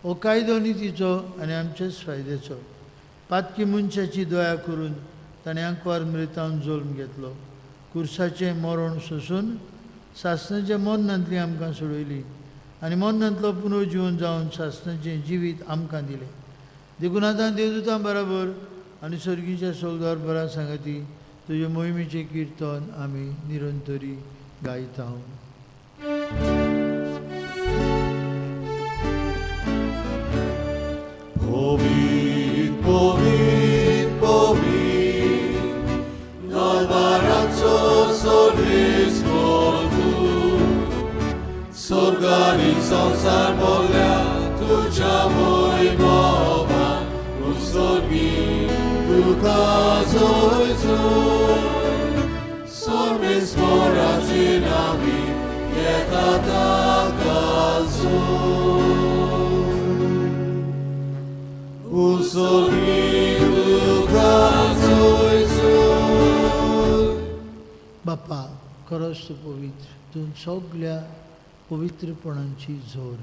हो कायदो नितीचो आनी आमच्याच फायद्याचो. पातकी मनशाची दया करून ताणें आंकवार मृतावन जल्म घेतलो. कुर्साचें मरण सोसून शासनाच्या मरणांतली आमकां सोडयली आनी मरणांतलो पुनर्जीवन जावन शासनाचें जिवीत आमकां दिलें. देखून आतां देवदूतां बरोबर आनी सर्गीच्या सोलदार बरा सांगाती तुजे मोहिमेचें कीर्तन आमी निरंतरी गायता. Povit, povit, povit, Nalbaraco solis tu, Sorgani संसार बोल्या तुझ्या मोहिमेवा, उसोगी तुका जोयचो, सर्वेस्पराची नावी येता ताकाचो. बापा खरोच तूं पवित्र तूं सगळ्या पवित्रपणांची झोर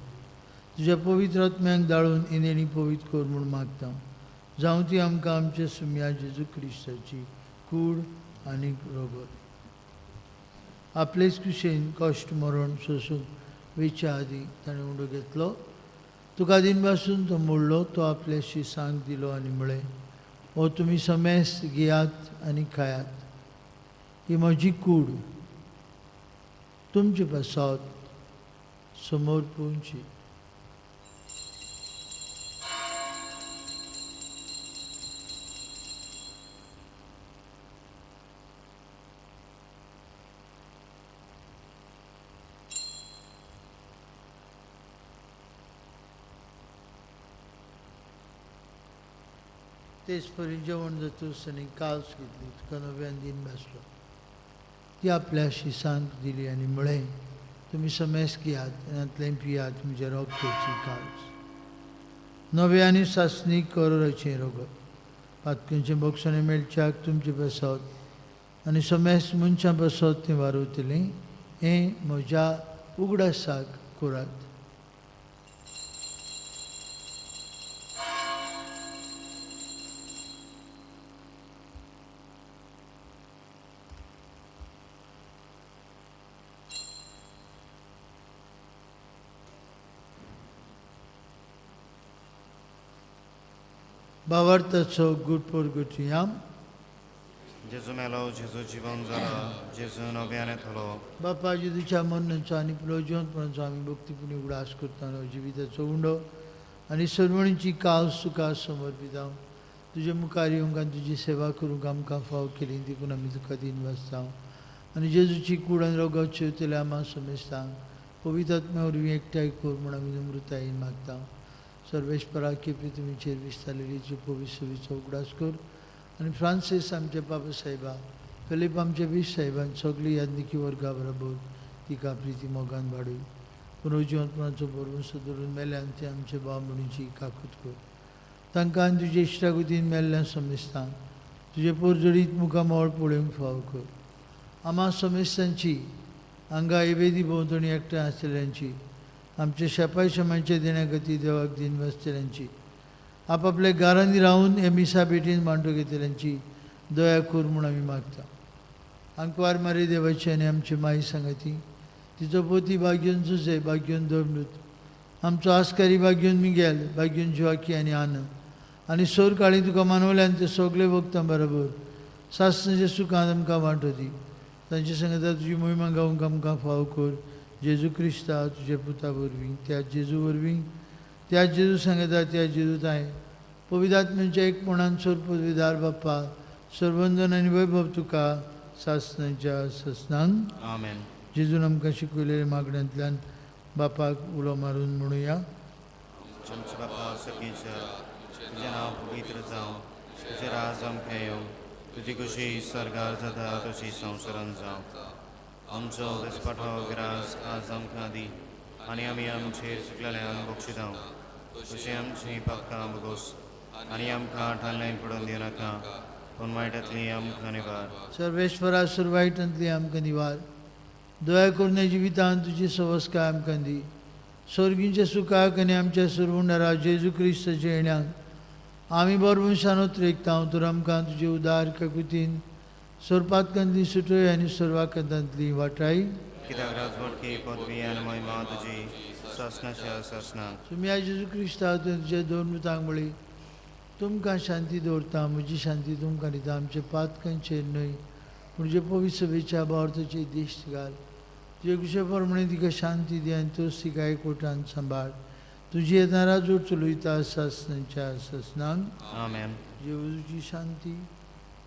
तुज्या पवित्र आत्म्यांक दाळून इनेणी पवित्र कर म्हूण मागता. जावं ती आमकां आमच्या सुम्या जेजू क्रिस्ताची कूड आनी रोगत आपलेच कुशेन कश्ट मरण सोसूंक वेच्या आदी ताणें उंडो घेतलो. तुका दिन पासून तो मोडलो तो आपल्याशी सांग दिलो आनी म्हळें हो तुमी समेस्त घेयात आनी खायात ही म्हजी कूड तुमचे पासत समोर पोवची. तेच परी जेवण जातूस आनी काल्स घेतली तुका नव्यान दिन बसलो ती आपल्याशी सांग दिली आनी म्हळें तुमी समेस्त घेयात आनी पियात म्हज्या रोगताची काल्स नवे आनी सासणीक करोराचें रोगत पातकेचें बोगसणें मेळच्याक तुमचे बसत आनी समेस्त मनशां बसत तें वारयतलें हें म्हज्या उगडासाक करात. भावार्थाचो गुटपोर गुटुया. जेजू मेलो जेजू जिवन जाला जेजू नव्याने थलो. बापा जेजूच्या मरणाचो आनी पुनर्जीवनपणाचो आमी भक्तीपुणी उगडास करताना जिविताचो उंडो आनी सरवणीची काल्स तुका समर्पिता. तुजे मुखार येवंक आनी तुजी सेवा करूंक आमकां फाव केली देखून आमी तुका दिन वाचता आनी जेजूची कूड आनी रोगात शेवतले आमां समेस्ता पवित्र आत्म्या वरवीं एकठांय कर म्हूण आमी नम्रतायेन मागता. सर्वेश्वरा केपी तुमीचेर विस्तारलेली तुजे पवित्र सेवेचो उगडास कर आनी फ्रांसीस आमचे बाबा साहेबा फिलीप आमचे वीस साहेबान सगळी यादनिकी वर्गा बरोबर तिका प्रिती मोगान वाडय. पुनर्जीवनपणाचो बरोवंसो धरून मेल्यान ते आमचे भाव म्हणीची काकूत कर. तांकां आनी तुजे इश्टागतीन मेल्ल्यान समेस्तां तुजे पोरजडीत मुखामोळ पळोवंक फाव कर. आम्हा समेस्तांची हांगा येवेदी भोंवतणी एकठांय आसलेल्यांची आमचे शेपाय शमांचे देण्यागती देवाक दिन बसतल्यांची आपापल्या घरांनी राहून हे मिसा बेटीन मांडो घेतल्यांची दया कर म्हूण आमी मागता. अंकवार मारी देवाची आनी आमची माई सांगती तिचो पोती भाग्योन झुजे भाग्योन दोमनूत आमचो आस्कारी भाग्योन मिगेल भाग्योन जिवाकी आनी आनी सोर काळी तुका मानवल्यान ते सगळे भक्तां बरोबर सासणाचे सुखांत आमकां वांटो दी. तांचे सांगता तुजी मोहिमा गावूंक आमकां फाव कर. जेजू क्रिस्ता तुजे पुता वरवीं त्या जेजू वरवीं त्या जेजू सांगता त्या जेजू ताय पवित्र आत्म्याच्या एकपणान सोर पदवीदार बाप्पा सर्वंदन आनी वैभव तुका सासणाच्या ससनान आमेन. जेजून आमकां शिकयलेल्या मागण्यांतल्यान बापाक उलो मारून म्हणुया. आमचे बापा सगळींच्या तुजें नांव पवित्र जावं, तुजें राज आमकां येवं, तुजी कशी स्वर्गार जाता तशी संवसारांत जावं. आमचो दिसपठो गिरास आज आमकां दी आनी आमी आमचेर चुकलेल्यांक बक्षितांव तशें आमची पापकां बगोस आनी आमकां ठाण्यान पडून दिनाका पूण वायटांतली आमकां निवार. सर्वेश्वरा सुरवायटांतली आमकां निवार. दया करून ह्या जिवितांत तुजी संस्कार आमकां दी. स्वर्गींच्या सुखाक आनी आमच्या सुरवणारा जेजू क्रिस्ताच्या येण्याक आमी बरवंशान उतरेकता तर आमकां तुजे उदार काकुतीन सोरपातकांतली सुटय आनी सर्वाकंतांतली वाटाय. कित्याक राजवटकी पदवी आनी महिमा तुजी सासणाच्या सासणाक. तुमी आज जेजू क्रिस्ता तुजे दोन मुतांक म्हळी तुमकां शांती दवरता म्हजी शांती तुमकां दिता. आमचे पातकांचेर न्हय पूण जे पवित्र सभेच्या भारताचे दिश्ट घाल. तुजे कुशे प्रमाणे तिका शांती दी आनी तोच तिका एकवटान सांबाळ. तुजी येता राजवट चलयता सासणाच्या ससनाक. आमेन. जेजूची शांती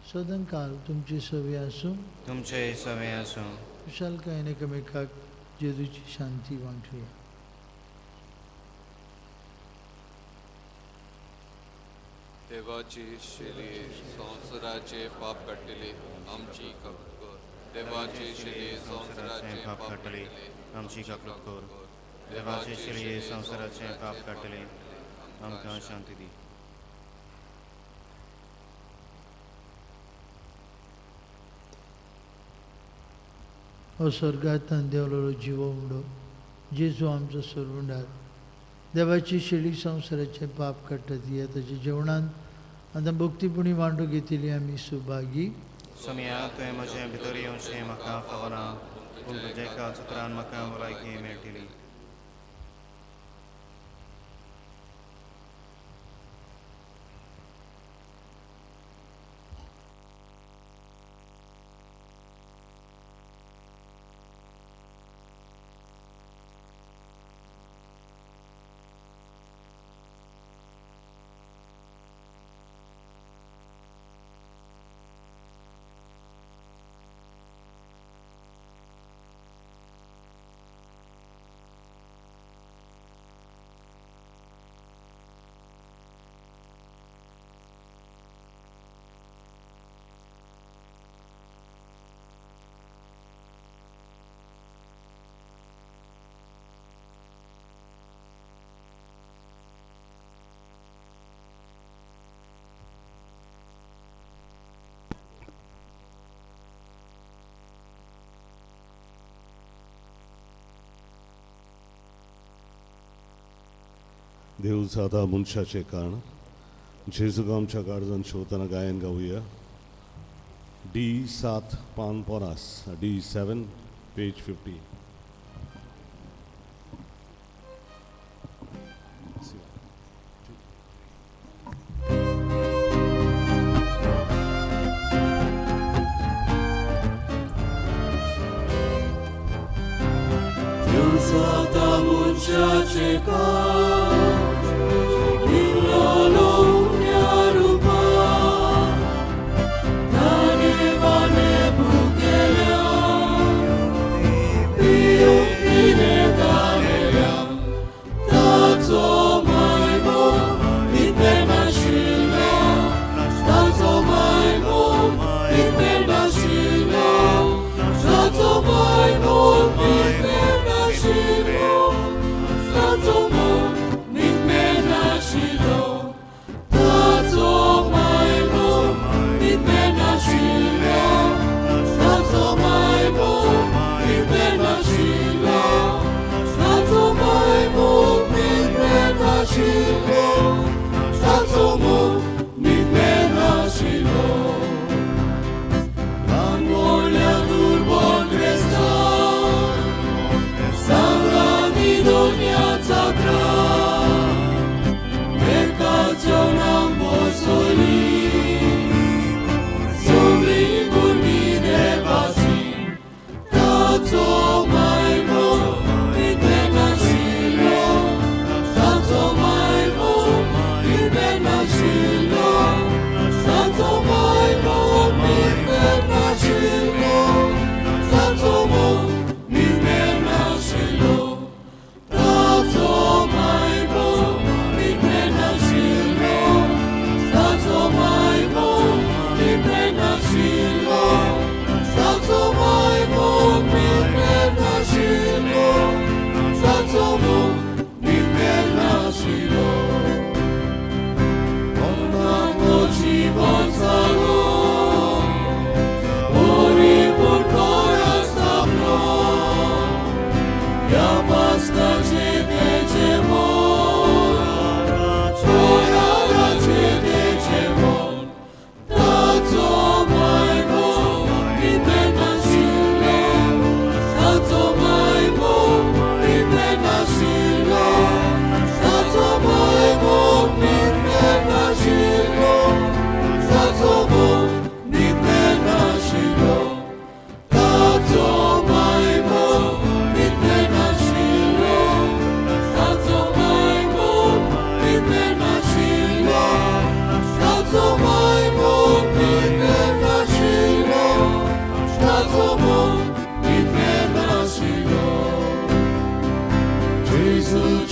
सदन काल तुमचे सवे आसूं. तुमचे सवे आसूं. कुशालकायेन एकामेकाक जेजूची शांती वांटुया. देवाची शिली संवसाराचे पाप काडटली आमची काकूट कर. देवाची शिली संवसाराचे पाप काडटली आमची काकूट कर. देवाची शिली संवसाराचे पाप काडटली आमकां शांती दी. हो स्वर्गांतल्यान देवलेलो जिवो उडो जेजू आमचो सोरवंडार देवाची शेळी संवसाराचे पाप काडटा ती आतांच्या जेवणांत आतां भक्तीपणी वांटो घेतिली आमी सुभागी. समया तुवें म्हजें भितर येवचें म्हाका फावना पूण तुजे एका उतरान म्हाका भलायकी मेळटली. देव साधा मनशाचे काण जेजूक आमच्या काळजान शिवतना गायन गावुया. D7 पान पोरास D7 page 50. Deus sabe muchache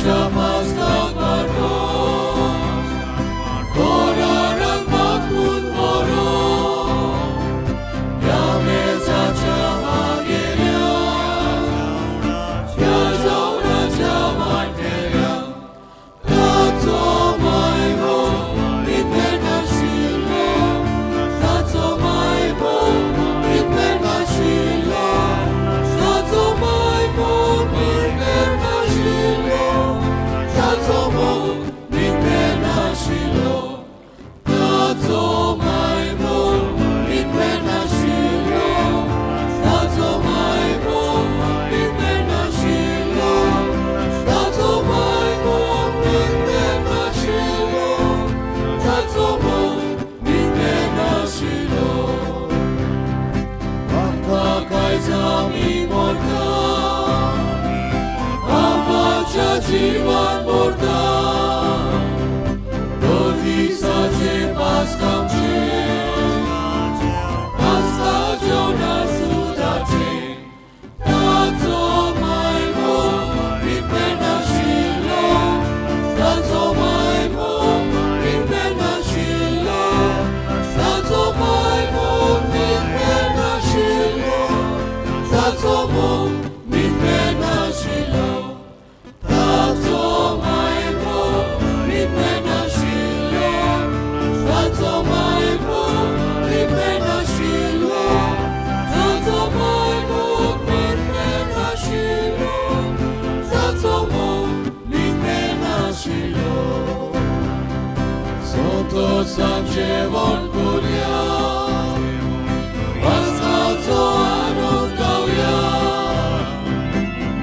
आमच्या पास्काक वाडो कोराराक मागून बरो ह्या मेजाच्या मागेल्या ह्या जेवणाच्या वाटेल्या ताचो मायबो इथे नाशिल्लो ताचो मायबो इथे नाशिल्लो ताचो मायबो इथे नाशिल्लो ताचो मोग इथे नाशिल्लो ताचो मायबो इथे नाशिल्लो ताचो मायबो इथे नाशिल्लो ताचो मायबो इथे नाशिल्लो ताचो मोग इथे नाशिल्लो आमकां कांयच आमी मरता आमच्या जिवान मरता दोन दिसाचे पास्कामचे पास्का जेवणा सुदाचे ताचो मायबो इथे नाशिल्लो ताचो मायबो इथे नाशिल्लो ताचो मायबो इथे नाशिल्लो ताचो मोग इथे नाशिल्लो ताचो मायबो इथे नाशिल्लो ताचो मायबो इथे नाशिल्लो ताचो मायबो इथे नाशिल्लो ताचो मोग इथे नाशिल्लो सोतोच जेवण करुया पास्काचो आनंद गावया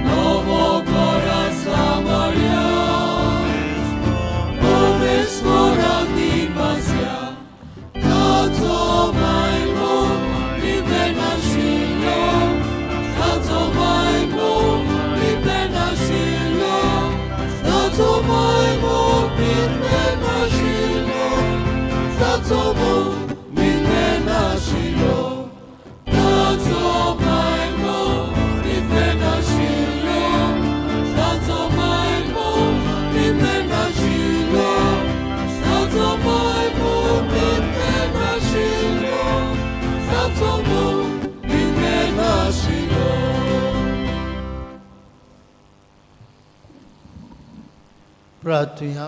नवो घरा सांबाळया परमेश्वराक दिन वाचया ताचो मायबो इथे नाशिल्लो ताचो मायबो इथे नाशिल्लो ताचो मायबो इथे नाशिल्लो ताचो मोग इथे नाशिल्लो ताचो मायबो इथे नाशिल्लो ताचो मायबो इथे नाशिल्लो ताचो मायबो इथे नाशिल्लो ताचो मोग इथे नाशिल्लो प्रार्थया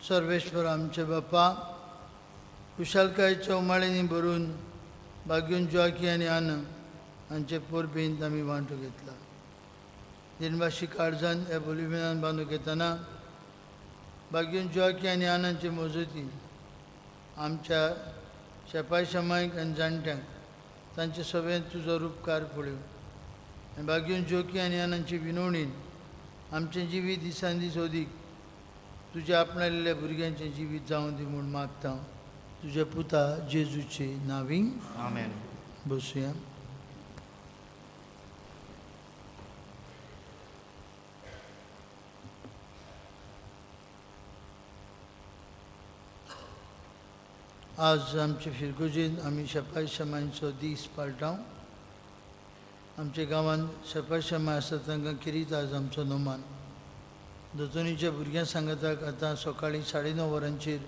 सर्वेश्वर आमचे बापा कुशलकायेच्या उमाळींनी भरून भाग्यून जॉकी आनी आनंद हांचे पोरबींत आमी वांटो घेतला दिनवाशी काळजान ह्या बोलिविनान बांदूंक येतना भाग्यून जॉकी आनी आनंदचे मोजती आमच्या शेपाय शमायक आनी जाणट्यांक तांचे सगळ्यांत तुजो उपकार पळय आनी भाग्यून जोकी आनी आनंदचे विनवणीन आमचें जिवीत दिसान दीस ओदीक तुज्या आपणालेल्या भुरग्यांचें जिवीत जावं दी म्हूण मागता तुज्या पुता जेजूचे नांवी आमेन. बसूया. आज आमचे फिरगोजेन आमी शेपाय शमांचो दीस पाळटाव. आमच्या गांवांत शेपाय शमाय आसा तांकां किरीत आज आमचो नोमान. दोतोनीच्या भुरग्यां सांगाताक आतां सकाळीं 9:30 वरांचेर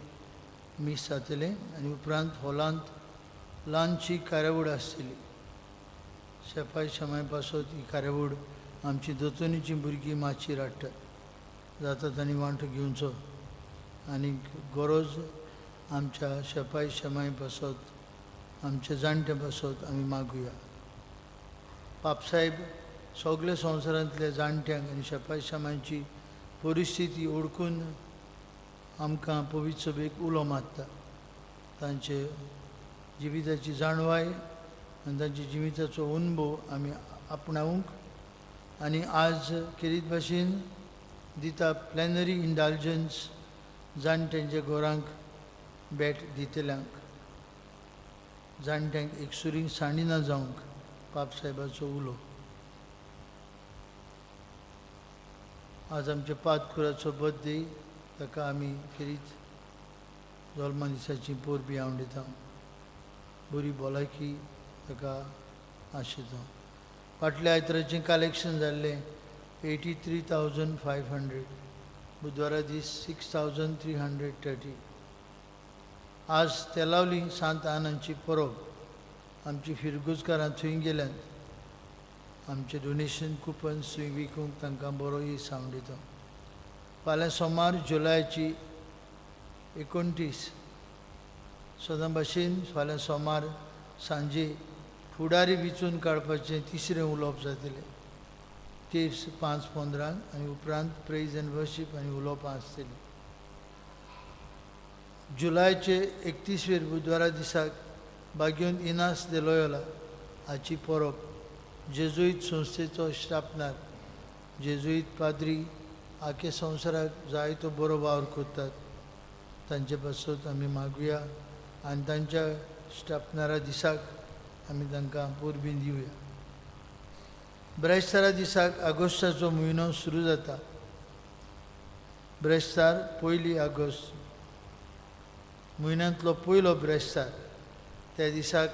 मीस जातले आनी उपरांत हॉलांत ल्हानशी कार्यावळ आसतली. शेपाय शमाय पासत ही कार्यावळ आमची दोतोनीची भुरगीं मातशी हाडटात. जाता तांणी वांटो घेवचो आनी गरज आमच्या शेपाय शमाय पासत आमचे जाणटे पासत आमी मागुया. पापसाहेब सगळे संवसारांतल्या जाणट्यांक आनी शेपाय शमायची परिस्थिती ओळखून आमकां पवित्र सभेक उलो मारता. तांचे जिविताची जाणवाय आनी तांच्या जिविताचो अनुभव आमी आपणावंक आनी आज खेरीत भाशेन दिता प्लॅनरी इंडल्जन्स जाणट्यांच्या घरांक भेट दितल्यांक. जाणट्यांक एक सुरी साणिना जावंक पापसाहेबाचो उलो. आज आमच्या पातकुराचो बर्थडे. ताका आमी खेरीत जल्मा दिसाची पोरबी हांव दिता. बरी भलायकी ताका आशिता. फाटल्या आयताराचें कलेक्शन जाल्लें 83,500, बुधवारा दीस 6,330. आज तेलावली सांत आनंदची परब. आमची फिरगुजकारां थंय गेल्यात. आमचे डोनेशन कुपन्स थंय विकूंक तांकां बरो सावंड दिता. फाल्यां सोमार जुलायाची 29 सदां भाशेन फाल्यां सोमार सांजे फुडारी विचून काडपाचें तिसरें उलोवप जातलें. तेर्स 5:15 आनी उपरांत प्रेज एंड वर्शीप आनी उलोवपां आसतलीं. जुलायाचे 31 बुधवारा दिसाक बागयोन इनास दे लोयोला हाची परब. जेजुईत संस्थेचो श्रापणार जेजुईत पाद्री आखे संवसाराक जायतो बरो वावर करतात. तांचे पासत आमी मागुया आनी तांच्या श्रापणारा दिसाक आमी तांकां परबीं दिवया. ब्रेस्तारा दिसाक आगोस्टाचो म्हयनो सुरू जाता. ब्रेस्तार 1 ऑगस्ट म्हयन्यांतलो पयलो ब्रेस्तार. त्या दिसाक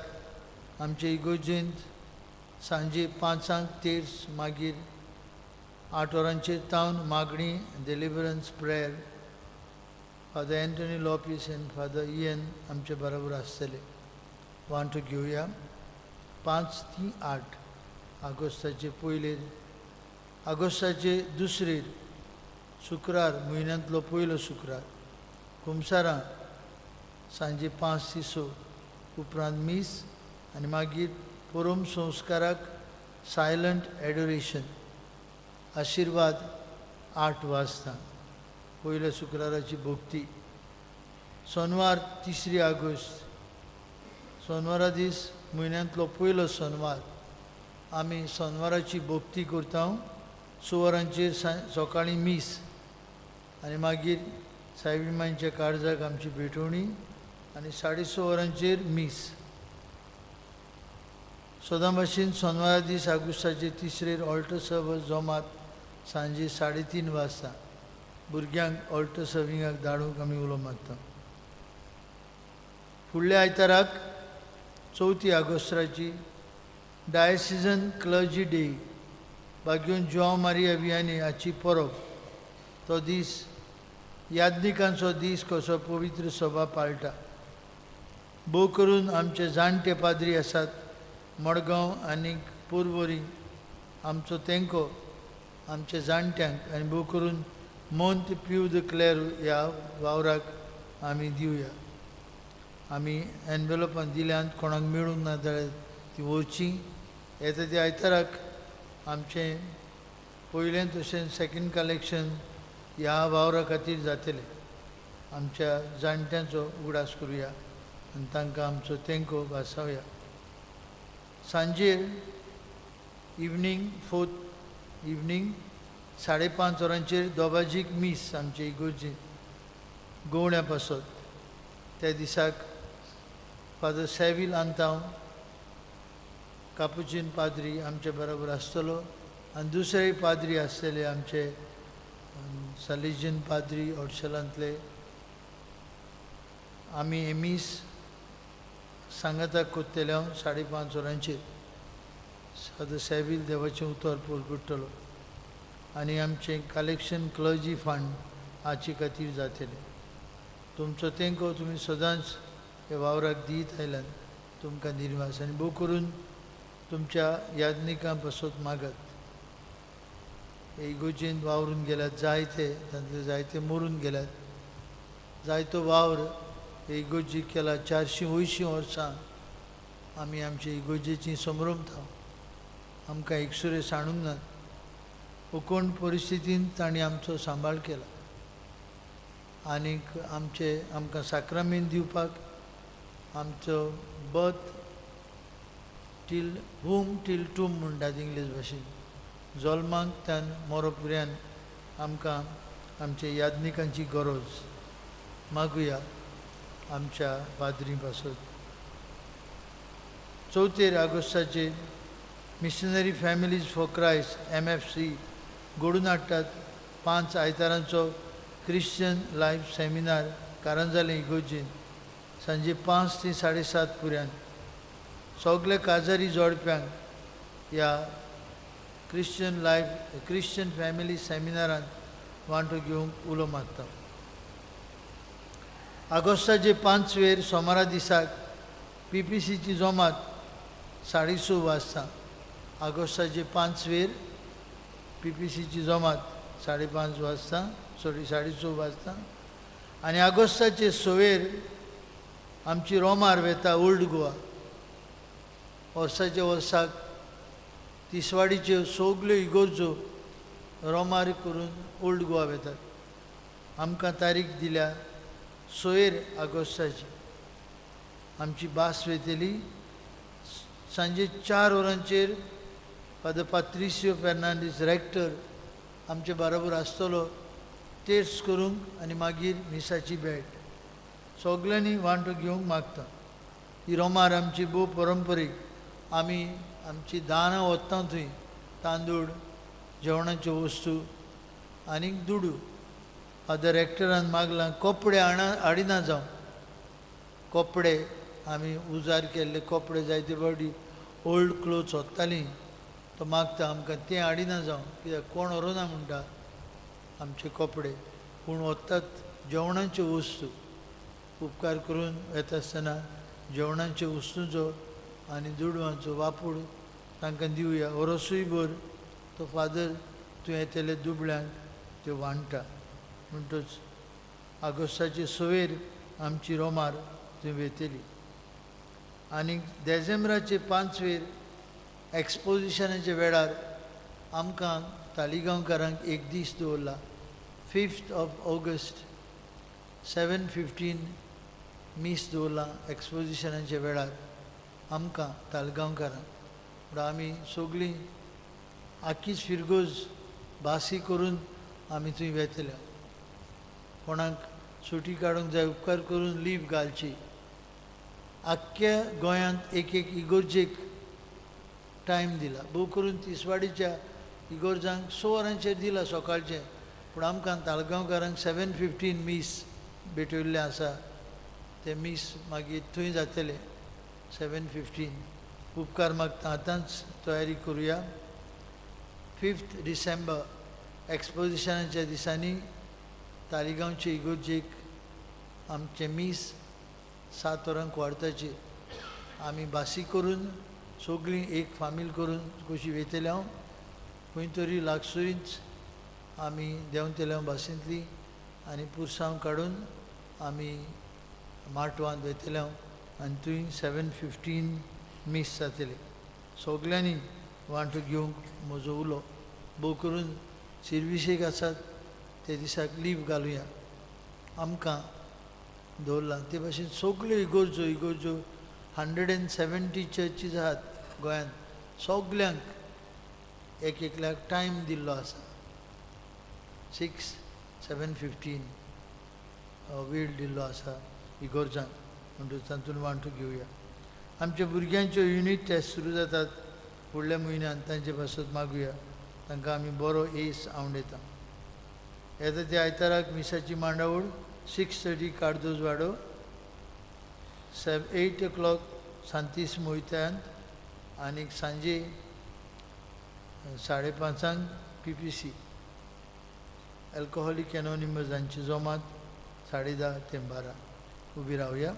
आमचे इगोर्जेंत सांजे 5 तेर्स मागीर 8 वरांचेर तावन मागणी deliverance prayer. Father Antony Lopes and father Ian आमचे बरोबर आसतले. वांटो घेवया. 5 ते 8 ऑगस्टाचे पयलेर ऑगस्टाचे दुसरेर शुक्रार म्हयन्यांतलो पयलो शुक्रार. कुमसारां सांजे 5 ते 6 उपरांत मीस आनी मागीर परम संस्काराक सायलंट एडोरेशन आशिर्वाद 8 वाजता. पयल्या शुक्राराची भोक्ती. सोनवार 3 ऑगस्ट सोनवारा दीस म्हयन्यांतलो पयलो सोनवार. आमी सोनवाराची भोक्ती करता. 6 वरांचेर सकाळीं मीस आनी मागीर सायबिमांच्या काळजाक आमची भेटवणी आनी 6:30 वरांचेर मीस. सदां भाशेन सोनवारा दीस ऑगस्टाचे 3 ऑल्टर सर्वस जोमात सांजे 3:30 वाजता. भुरग्यांक ऑल्टर सर्विंगाक धाडूंक आमी उलो मारता. फुडल्या आयताराक 4 ऑगस्टाची डायसिजन clergy day बागयोन João Maria Vianney हाची परब. तो दीस यादनिकांचो दीस कसो पवित्र सभा पाळटा. भोव करून आमचे जाणटे पाद्री आसात मडगांव आनी पुर्वरी. आमचो तेंको आमच्या जाणट्यांक आनी भोव करून मोंत प्यू द क्लेर ह्या वावराक आमी दिवया. आमी एनवेलोपां दिल्यांत कोणाक मेळूंक ना जाल्यार ती व्हरची. येता त्या आयताराक आमचें पयलें तशें सेकंड कलेक्शन ह्या वावरा खातीर जातलें. आमच्या जाणट्यांचो उगडास करुया आनी तांकां आमचो तेंको भासावया. सांजेर इवनींग 4 इवनींग 5:30 वरांचेर दोबाजीक मीस आमचे इगोर्जेन गोवण्या पासत. त्या दिसाक फादर सेवील आंतांव कापुचीन पाद्री आमचे बरोबर आसतलो आनी दुसरेय पाद्री आसतले आमचे सालेजियन पाद्री ओडशेलांतले. आमी हे मीस सांगाताक कोत्तेले 5:30 वरांचेर. फादर सेवील देवाचें उतर पडटलो आनी आमचें कलेक्शन क्लर्जी फंड हाचे खातीर जातलें. तुमचो तेंको तुमी सदांच हे वावराक दीत आयल्यान तुमकां निर्वास. आनी भोव करून तुमच्या यादनिकां पासत मागात. हे इगोर्जेंत वावरून गेल्यात जायते, तांतले जायते मरून गेल्यात. जायतो वावर हे इगोर्जेक केला. 480 वर्सां आमी आमचे इगोर्जेची समरमता. आमकां एकसुरे सांडूंक नात. उकोण परिस्थितीन तांणी आमचो सांबाळ केला. आनीक आमकां साक्रामेंत दिवपाक आमचो बर्थ टील हूम टील टूम म्हणटात इंग्लीश भाशेन. जल्मांक त्यान मरोपर्यंत आमकां आमच्या यादनिकांची गरज. मागुया आमच्या पाद्री पासत. 4 ऑगस्टाचेर missionary families for Christ MFC घडोवन हाडटात 5 आयतारांचो क्रिश्चन लायफ सेमिनार कारंजाले इगोर्जेन सांजे 5 ते 7:30 पर्यंत. सगल्या काजारी जोडप्यांक ह्या क्रिश्चन फॅमिली सेमिनारान वांटो घेवंक उलो मागता. ऑगस्टाचे 5 सोमारा दिसाक PPCची जमात 6:30 वाजता. ऑगस्टाचे 5 PPCची जमात 5:30 वाजता 6:30 वाजता. आनी ऑगस्टाचे 6 आमची रोमार वेता ओल्ड गोवा. वर्साच्या वर्साक तिसवाडीच्यो सगल्यो इगोर्जो रोमार करून ओल्ड गोवा वेतात. आमकां तारीख दिल्या 6 ऑगस्टाची. आमची बास वेतेली सांजे 4 वरांचेर फादर पात्रिसियो फेर्नांडीस रेक्टर आमचे बरोबर आसतलो टेस्ट करूंक आनी मागीर मिसाची भेट. सगल्यांनी वांटो घेवंक मागता. ही रोमार आमची भोव परंपरीक. आमी आमची दानां वत्ता थंय तांदूळ जेवणाच्यो वस्तू आनीक दुडू. फादर रेक्टरान मागलां कपडे हाडिना जावं. कपडे आमी उजार केल्ले कपडे जायते फावटी ओल्ड क्लोथ्स व्हरतालीं. तो मागता आमकां तें हाडिना जावं कित्याक कोण व्हरोना म्हणटा आमचे कपडे. पूण व्हरतात जेवणाच्यो वस्तू. उपकार करून येता आसतना जेवणाच्यो वस्तूंचो आनी दुडवांचो वापूर तांकां दिवया. ओरोसूय भर तो फादर तूं येतले दुबळ्यांक त्यो वांटा. म्हणटच ऑगस्टाचे 6 आमची रोमार थंय वेतेली. आनी डिसेंबराचे 5 एक्सपोजिशनाच्या वेळार आमकां तालिगांवकारांक एक दीस दवरला. 5th ऑगस्ट 7:15 मीस दवरला एक्सपोजिशनाच्या वेळार आमकां तालगांवकारांक. पूण आमी सगळीं आख्खीच फिरगोज बासी करून आमी थंय वेतल्या. कोणाक सुटी काडूंक जाय उपकार करून लीव घालची. आख्ख्या गोंयांत एक इगोर्जेक टायम दिला. भोव करून तिसवाडीच्या इगोर्जांक 6 वरांचेर दिला सकाळचें. पूण आमकां तालगांवकारांक 7:15 मीस भेटयल्लें आसा. ते मीस मागीर थंय जातले 7:15. उपकार मागता आतांच तयारी करुया. 5th डिसेंबर एक्सपोजिशनाच्या दिसांनी तालिगांवचे इगोर्जेक आमचे मीस 7 वरांक वाडटाची. आमी बासी करून सगळीं एक फामील करून कशी वेतले हांव खंय तरी लागसुरीच आमी देंवतले बासींतली आनी पुरसांव काडून आमी माटवांत वेतले आनी थंय 7:15 मीस जातले. सगल्यांनी वांटो घेवंक म्हजो उलो. भोव करून सर्विसेक आसात ते दिसाक लीव घालुया. आमकां दवरला ते भाशेन सगल्यो इगोर्जो 170 चर्चीज आहात गोंयांत. सगल्यांक एक एकल्याक टायम दिल्लो आसा. 7:15 वेळ दिल्लो आसा इगोर्जांक. म्हणटच तातूंत वांटो घेवया. आमच्या भुरग्यांच्यो युनिट टेस्ट सुरू जातात फुडल्या म्हयन्यांत. तांचे पासत मागुया. तांकां आमी बरो एस आवंडयता. येता त्या आयताराक मिसाची मांडावळ 6:30 कार्दोज वाडो. 8 o'clock सांतीस मोहित्यांत आनीक सांजे 5:30 PPC. अल्कोहोलीक एनोनिमसांची जमात 10:30 ते 12 उबी रावया.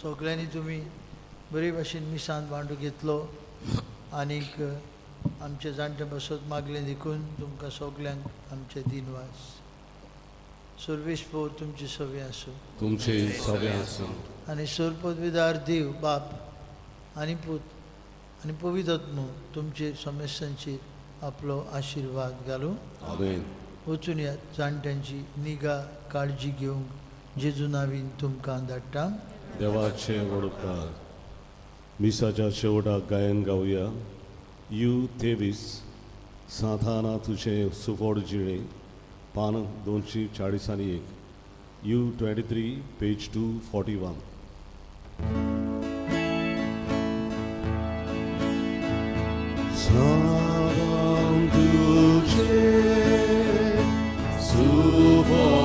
सगल्यांनी तुमी बरे भाशेन मिसांत वांटो घेतलो. आनीक आमचे जाणटे बसत मागले देखून तुमकां सगल्यांक आमचे दिनवास. सर्वेस्पोर तुमची सवे आसूं. तुमचे सवे आसूं. आनी सर्वपदवीदार देव बाप आनी पूत आनी पवित्र आत्मो तुमचेर समेस्तांचेर आपलो आशिर्वाद घालूं. आमेन. वचून या जाणट्यांची निगा काळजी घेवंक जेजू नांवीन तुमकां धाडटा. देवाचे वडकार. मिसाच्या शेवटाक गायन गावया. यू 23 साताना तुझे सुफोड जिणे पान 241. You 23 page 241. सातान तुझे सुफोड